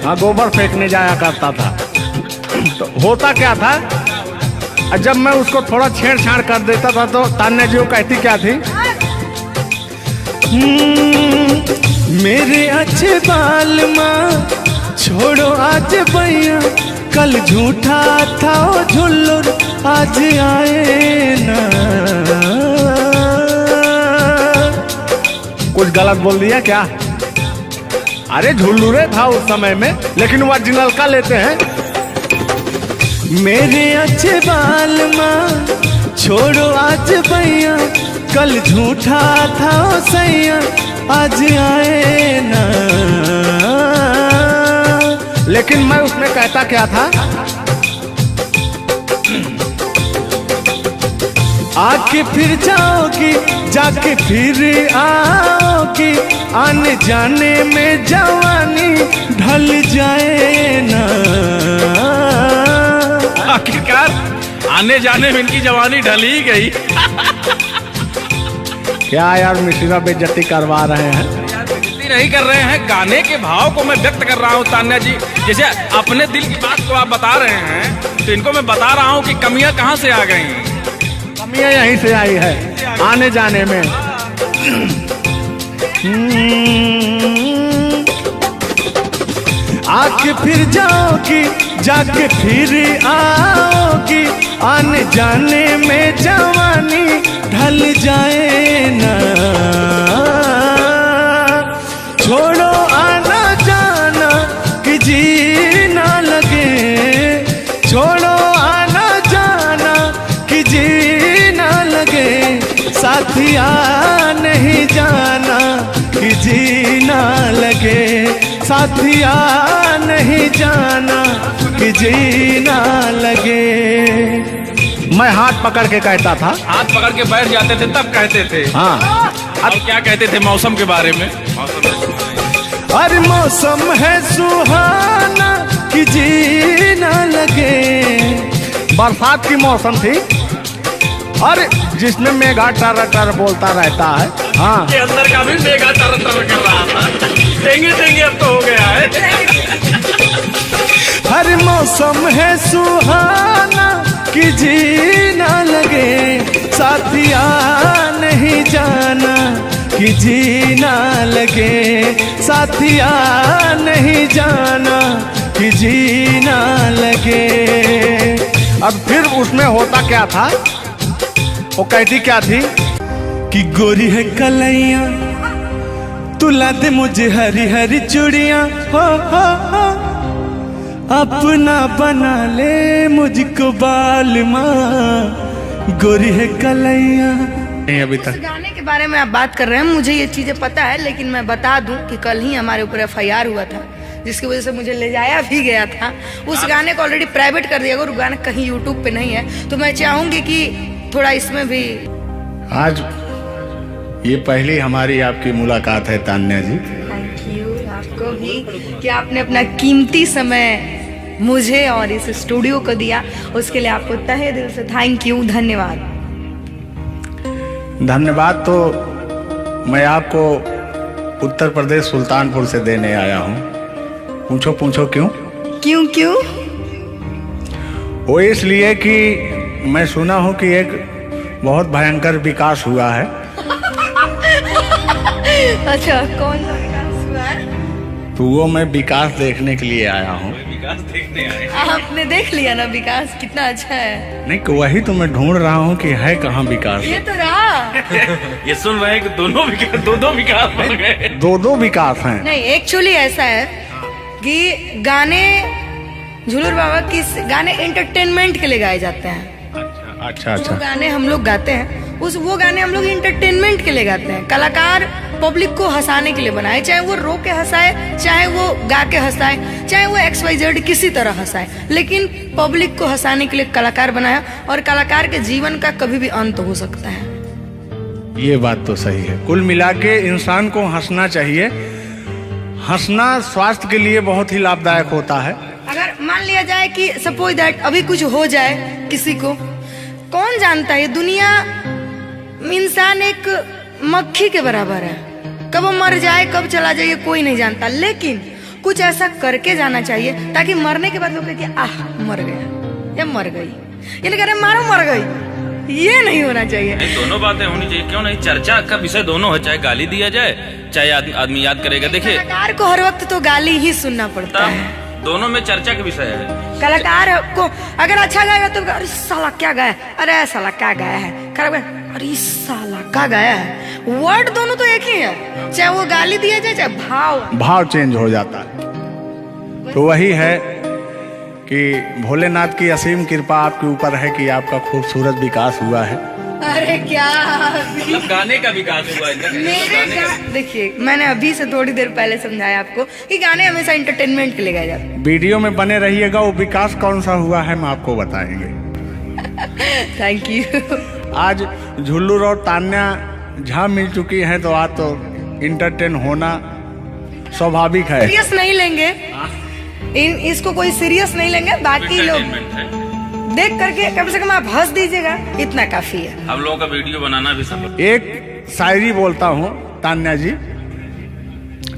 [SPEAKER 4] हाँ गोबर फेंकने जाया करता था। तो होता क्या था, जब मैं उसको थोड़ा छेड़छाड़ कर देता था तो तान्या जी वो कहती क्या थी,
[SPEAKER 1] मेरे अच्छे बाल माँ छोड़ो आज भैया, कल झूठा था वो झुल्लुर आज आए ना।
[SPEAKER 4] कुछ गलत बोल दिया क्या? अरे झुल्लुरे था उस समय में, लेकिन वो ओरिजिनल का लेते हैं।
[SPEAKER 1] मेरे अच्छे बाल माँ छोड़ो आज भैया, कल झूठा था वो सैया आज आए ना।
[SPEAKER 4] लेकिन मैं उसमें कहता क्या था,
[SPEAKER 1] आके फिर जाओगी जाके फिर आओगी, आने जाने में जवानी ढल जाए ना।
[SPEAKER 2] आखिरकार आने जाने में इनकी जवानी ढल ही गई।
[SPEAKER 4] क्या यार मिश्रा बेइज्जती करवा रहे हैं।
[SPEAKER 2] यार बेइज्जती नहीं कर रहे हैं, गाने के भाव को मैं व्यक्त कर रहा हूँ तान्या जी। जैसे अपने दिल की बात को आप बता रहे हैं तो इनको मैं बता रहा हूँ कि कमियां कहाँ से आ गई।
[SPEAKER 4] कमियां यहीं से आई है आने जाने में।
[SPEAKER 1] आके फिर जाओगी जाके फिर आओगी, आने जाने में जवानी ढल जाए ना। छोड़ो आना जाना कि जी ना लगे, छोड़ो आना जाना कि जी ना लगे, साथिया नहीं जाना कि जी ना लगे, साथिया नहीं जाना कि जी ना लगे।
[SPEAKER 4] मैं हाथ पकड़ के कहता था,
[SPEAKER 2] हाथ पकड़ के बैठ जाते थे तब कहते थे।
[SPEAKER 4] हाँ
[SPEAKER 2] अब क्या कहते थे मौसम के बारे में?
[SPEAKER 1] अरे मौसम है सुहाना कि जी ना लगे।
[SPEAKER 4] बरसात की मौसम थी, अरे जिसमें मेघा टर टर बोलता रहता है। हाँ
[SPEAKER 2] के अंदर का भी मेघा तर तर कर रहा था। देंगे देंगे अब तो हो गया है।
[SPEAKER 1] हर मौसम है सुहाना कि जी ना लगे, साथिया नहीं जाना कि जी ना लगे, साथिया नहीं जाना कि जी ना लगे।
[SPEAKER 4] अब फिर उसमें होता क्या था, वो कहती क्या थी
[SPEAKER 1] कि गोरी है कलैया तुला दे मुझे हरी हरी चूड़ियां, हो अपना बना ले मुझको बाल माँ, गोरी है कलैया।
[SPEAKER 4] नहीं अभी
[SPEAKER 3] इस
[SPEAKER 4] तक
[SPEAKER 3] गाने के बारे में आप बात कर रहे हैं, मुझे ये चीजें पता है, लेकिन मैं बता दूं कि कल ही हमारे ऊपर FIR हुआ था, जिसकी वजह से मुझे ले जाया भी गया था। उस गाने को ऑलरेडी प्राइवेट कर दिया, अगर वो गाना कहीं YouTube पे नहीं है तो मैं चाहूंगी कि थोड़ा इसमें भी।
[SPEAKER 4] आज ये पहली हमारी आपकी मुलाकात है तान्या जी।
[SPEAKER 3] थैंक यू आपको भी कि आपने अपना कीमती समय मुझे और इस स्टूडियो को दिया, उसके लिए आपको तहे दिल से थैंक यू, धन्यवाद।
[SPEAKER 4] धन्यवाद तो मैं आपको उत्तर प्रदेश सुल्तानपुर से देने आया हूँ। पूछो पूछो क्यों?
[SPEAKER 3] क्यों क्यों?
[SPEAKER 4] वो इसलिए कि मैं सुना हूँ कि एक बहुत भयंकर विकास हुआ है।
[SPEAKER 3] अच्छा कौन सा विकास हुआ है?
[SPEAKER 4] तो वो मैं विकास देखने के लिए आया हूँ।
[SPEAKER 2] विकास देखने आए।
[SPEAKER 3] आपने देख लिया ना विकास कितना अच्छा है।
[SPEAKER 4] नहीं वही तो मैं ढूंढ रहा हूँ कि है कहाँ विकास।
[SPEAKER 3] ये तो रहा।
[SPEAKER 2] ये सुन रहे हैं कि दो विकास बन गए।
[SPEAKER 4] दो विकास हैं।
[SPEAKER 3] नहीं एक्चुअली ऐसा है कि गाने झूलूर बाबा की गाने एंटरटेनमेंट के लिए गाए जाते हैं।
[SPEAKER 4] अच्छा
[SPEAKER 3] जो गाने हम लोग गाते हैं वो गाने हम लोग इंटरटेनमेंट के लिए गाते हैं। कलाकार पब्लिक को हंसाने के लिए बनाए, चाहे वो रो के हंसाए, चाहे वो गा के हंसाए, चाहे वो XYZ किसी तरह हंसाए, लेकिन पब्लिक को हंसाने के लिए कलाकार बनाया। और कलाकार के जीवन का कभी भी अंत हो सकता है।
[SPEAKER 4] ये बात तो सही है। कुल मिला के इंसान को हंसना चाहिए। हंसना स्वास्थ्य के लिए बहुत ही लाभदायक होता है।
[SPEAKER 3] अगर मान लिया जाए कि सपोज दैट अभी कुछ हो जाए किसी को, कौन जानता है दुनिया इंसान एक मक्खी के बराबर है। कब वो मर जाए कब चला जाए ये कोई नहीं जानता, लेकिन कुछ ऐसा करके जाना चाहिए ताकि मरने के बाद लोग कहे कि आह मर गया या मर गई, ये नहीं कह रहे मारो मर गई, ये नहीं होना चाहिए।
[SPEAKER 2] दोनों बातें होनी चाहिए, क्यों नहीं? चर्चा का विषय दोनों है, चाहे गाली दिया जाए चाहे आदमी याद करेगा। देखिए
[SPEAKER 3] कलाकार को हर वक्त तो गाली ही सुनना पड़ता है,
[SPEAKER 2] दोनों में चर्चा का विषय है।
[SPEAKER 3] कलाकार को अगर अच्छा गाएगा तो अरे साला क्या गाया, अरे साला क्या गाया है, खराब गाया, अरे साला क्या गाया है। वर्ड दोनों तो एक ही है, चाहे वो गाली दिया जाए चाहे
[SPEAKER 4] भाव चेंज हो जाता है। तो वही है कि भोलेनाथ की असीम कृपा आपके ऊपर है कि आपका खूबसूरत विकास हुआ है।
[SPEAKER 3] अरे क्या
[SPEAKER 2] मतलब गाने का विकास हुआ है।
[SPEAKER 3] देखिए मैंने अभी से थोड़ी देर पहले समझाया आपको कि गाने हमेशा एंटरटेनमेंट के लिए गाए जाते हैं।
[SPEAKER 4] वीडियो में बने रहिएगा, वो विकास कौन सा हुआ है हम आपको बताएंगे।
[SPEAKER 3] Thank you.
[SPEAKER 4] आज झुल्लू और तान्या झा मिल चुकी हैं तो आज तो इंटरटेन होना स्वाभाविक है।
[SPEAKER 3] सीरियस नहीं लेंगे, इसको कोई सीरियस नहीं लेंगे, बाकी लोग देख करके कम से कम आप हंस दीजिएगा, इतना काफी है।
[SPEAKER 2] हम लोगों का वीडियो बनाना भी सब।
[SPEAKER 4] एक शायरी बोलता हूँ तान्या जी,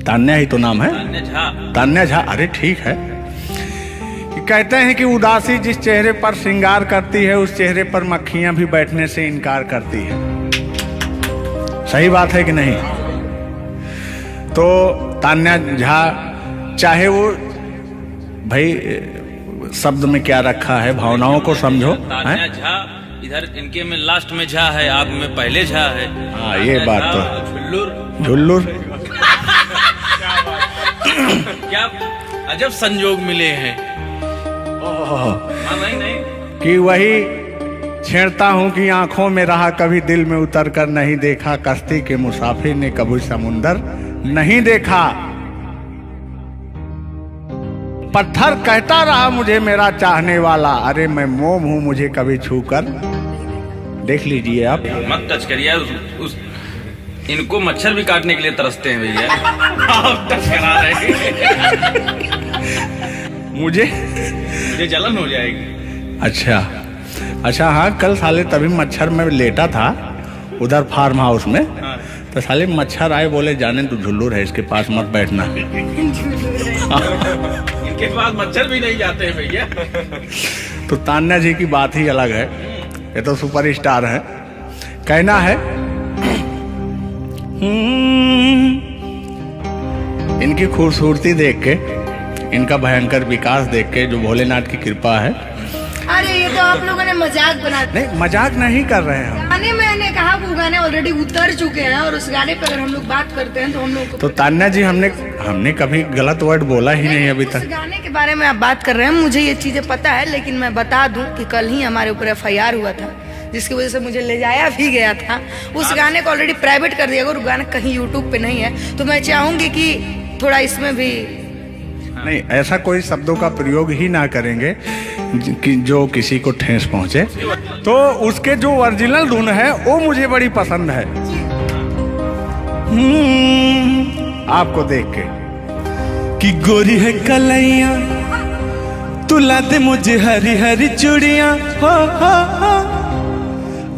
[SPEAKER 4] तान्या ही तो नाम है, तान्या झा, अरे ठीक है। कि कहते हैं कि उदासी जिस चेहरे पर श्रृंगार करती है उस चेहरे पर मक्खियां भी बैठने से इनकार करती है। सही बात है कि नहीं? तो तान्या झा, चाहे वो भाई शब्द में क्या रखा है, भावनाओं को समझो।
[SPEAKER 2] तान्या झा इधर इनके में लास्ट में झा है, आप में पहले झा है।
[SPEAKER 4] हाँ ये बात तो झुल्लुर
[SPEAKER 2] क्या अजब संजोग मिले हैं। नहीं
[SPEAKER 4] कि वही छेड़ता हूँ कि आंखों में रहा कभी दिल में उतर कर नहीं देखा, कश्ती के मुसाफिर ने कभी समुंदर नहीं देखा। पत्थर कहता रहा मुझे मेरा चाहने वाला, अरे मैं मोम हूं मुझे कभी छूकर देख लीजिए आप।
[SPEAKER 2] मत टच करिए इनको, मच्छर भी काटने के लिए तरसते हैं भैया। आप टच करा रहे हैं।
[SPEAKER 4] मुझे
[SPEAKER 2] जलन हो जाएगी।
[SPEAKER 4] अच्छा हाँ, कल साले तभी मच्छर में लेटा था उधर फार्म हाउस में, तो साले मच्छर आए, बोले जाने तू झुल्लू है इसके पास मत बैठना।
[SPEAKER 2] इनके पास मच्छर भी नहीं जाते हैं भैया।
[SPEAKER 4] तो तान्या जी की बात ही अलग है, ये तो सुपरस्टार है। कहना है इनकी खूबसूरती देख के, इनका भयंकर विकास देख के, जो भोलेनाथ की कृपा है।
[SPEAKER 3] अरे ये तो आप लोगों ने मजाक बना दिया।
[SPEAKER 4] नहीं मजाक नहीं कर रहे हैं हम।
[SPEAKER 3] गाने मैंने कहा वो गाने ऑलरेडी उतर चुके हैं और उस गाने पे अगर हम लोग बात करते हैं तो हम लोग
[SPEAKER 4] तो तान्या जी हमने कभी गलत वर्ड बोला ही नहीं अभी तक।
[SPEAKER 3] उस गाने के बारे में आप बात कर रहे हैं, मुझे ये चीजें पता है, लेकिन मैं बता दूं कि कल ही हमारे ऊपर FIR हुआ था जिसकी वजह से मुझे ले जाया भी गया था। उस गाने को ऑलरेडी प्राइवेट कर दिया गया और गाना कहीं यूट्यूब पे नहीं है, तो मैं चाहूंगी कि थोड़ा इसमें भी
[SPEAKER 4] नहीं, ऐसा कोई शब्दों का प्रयोग ही ना करेंगे कि जो किसी को ठेस पहुंचे। तो उसके जो ओरिजिनल धुन है वो मुझे बड़ी पसंद है। आपको देख के
[SPEAKER 1] कि गोरी है कलैया तुला दे मुझे हरी हरी चूड़ियां, हो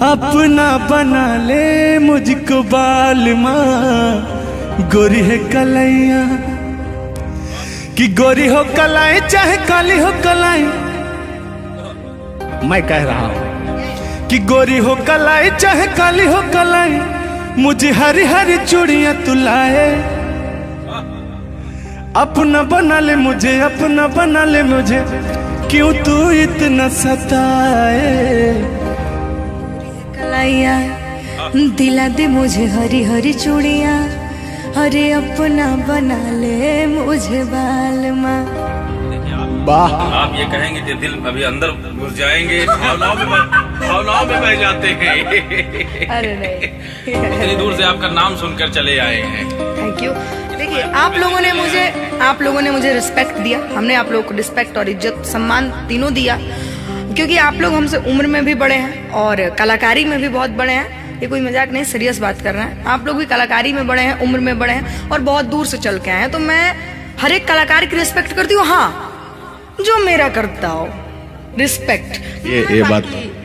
[SPEAKER 1] अपना बना ले मुझको बाल माँ। गोरी है कलैया कि गोरी हो कलाई चाहे काली हो कलाई,
[SPEAKER 4] मैं कह रहा हूं
[SPEAKER 1] कि गोरी हो कलाई चाहे काली हो कलाई, मुझे हरी हरी चूड़ियां तुलाए, अपना बना ले मुझे, अपना बना ले मुझे, क्यों तू इतना सताए।
[SPEAKER 3] कलाइया दिला दे मुझे हरी हरी चूड़ियां, अरे अपना बना ले मुझे बाल माँ।
[SPEAKER 4] वाह,
[SPEAKER 2] आप ये कहेंगे कि दिल अभी अंदर घुस जाएंगे, भावनाओं में बह जाते हैं।
[SPEAKER 3] अरे नहीं,
[SPEAKER 2] इतनी दूर से आपका नाम सुनकर चले आए हैं।
[SPEAKER 3] Thank you. देखिए आप लोगों ने मुझे रिस्पेक्ट दिया, हमने आप लोगों को रिस्पेक्ट और इज्जत सम्मान तीनों दिया, क्योंकि आप लोग हमसे उम्र में भी बड़े हैं और कलाकारी में भी बहुत बड़े हैं। ये कोई मजाक नहीं, सीरियस बात कर रहे हैं। आप लोग भी कलाकारी में बड़े हैं, उम्र में बड़े हैं और बहुत दूर से चल के आए हैं, तो मैं हर एक कलाकार की रिस्पेक्ट करती हूँ। हाँ, जो मेरा करता हो रिस्पेक्ट।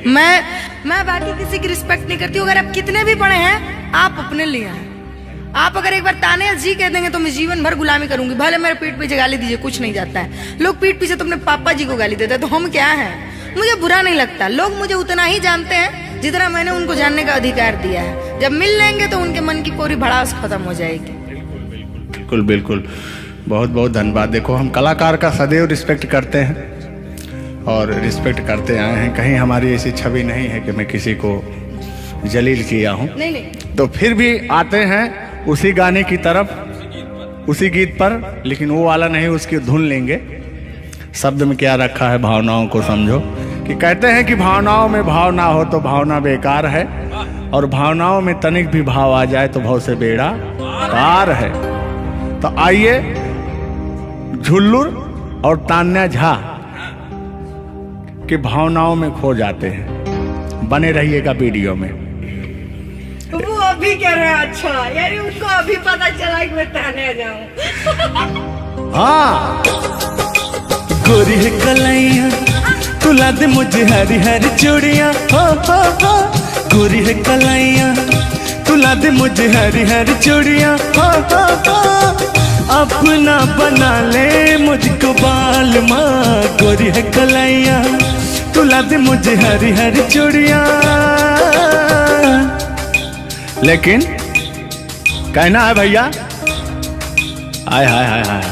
[SPEAKER 3] मैं बाकी किसी की रिस्पेक्ट नहीं करती हूँ। अगर आप कितने भी पढ़े हैं, आप अपने लिए हैं। आप अगर एक बार तान्या जी कह देंगे तो मैं जीवन भर गुलामी करूंगी, भले मेरे पीठ पीछे गाली दीजिए, कुछ नहीं जाता है। लोग पीठ पीछे तो अपने पापा जी को गाली देते हैं, तो हम क्या हैं? मुझे बुरा नहीं लगता। लोग मुझे उतना ही जानते हैं जितना मैंने उनको जानने का अधिकार दिया है। जब मिल लेंगे तो उनके मन की पूरी भड़ास खत्म हो जाएगी।
[SPEAKER 4] बिल्कुल बिल्कुल, बहुत बहुत धन्यवाद। देखो, हम कलाकार का सदैव रिस्पेक्ट करते हैं और रिस्पेक्ट करते आए हैं। कहीं हमारी ऐसी छवि नहीं है कि मैं किसी को जलील किया हूँ।
[SPEAKER 3] नहीं।
[SPEAKER 4] तो फिर भी आते हैं उसी गाने की तरफ, उसी गीत पर, लेकिन वो वाला नहीं, उसकी धुन लेंगे। शब्द में क्या रखा है, भावनाओं को समझो। कि कहते हैं कि भावनाओं में भाव ना हो तो भावना बेकार है, और भावनाओं में तनिक भी भाव आ जाए तो भाव से बेड़ा पार है। तो आइए, झुल्लुर और तान्या झा के भावनाओं में खो जाते हैं। बने रहिएगा वीडियो में।
[SPEAKER 3] वो अभी कह रहे हैं, अच्छा यानी उनको अभी पता चला कि मैं तान्या जाऊं।
[SPEAKER 4] हाँ,
[SPEAKER 1] गोरी है कलाइया तुला दे मुझे हरी हरी चूड़ियाँ, हो। गोरी है कलाइया तुला दे मुझे हरी हरी चूड़ियाँ, हो। अपना बना ले मुझको बाल माँ। गोरी है कलाइया तुला दे मुझे हरी हरी चूड़ियाँ।
[SPEAKER 4] लेकिन कहना है भैया, हाय हाय हाय हाय,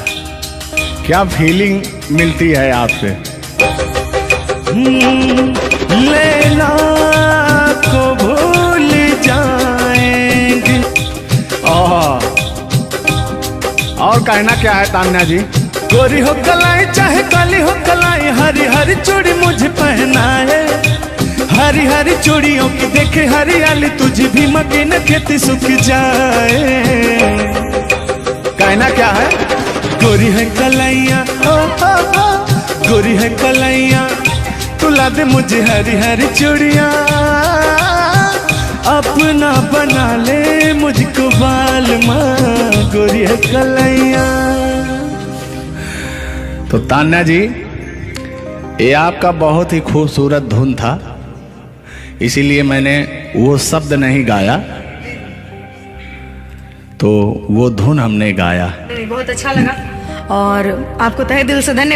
[SPEAKER 4] क्या फीलिंग मिलती है आपसे।
[SPEAKER 1] लैला को भूल जाएंगे।
[SPEAKER 4] और कहना क्या है तान्या जी।
[SPEAKER 1] गोरी हो कलाई चाहे काली हो कलाई, हरी हरी चूड़ी मुझे पहनाए। हरी हरी चूड़ियों की देखे हरियाली, तुझे भी मके न खेती सूख जाए।
[SPEAKER 4] कहना क्या है।
[SPEAKER 1] गोरी है कलाइया, हो। गोरी है कलाइया तुला दे मुझे हरी हरी चूड़ियाँ। अपना बना ले मुझको बाल माँ। गोरी है कलाइया।
[SPEAKER 4] तो तान्या जी, ये आपका बहुत ही खूबसूरत धुन था, इसीलिए मैंने वो शब्द नहीं गाया, तो वो धुन हमने गाया।
[SPEAKER 3] बहुत अच्छा लगा और आपको तहे दिल से धन्यवाद।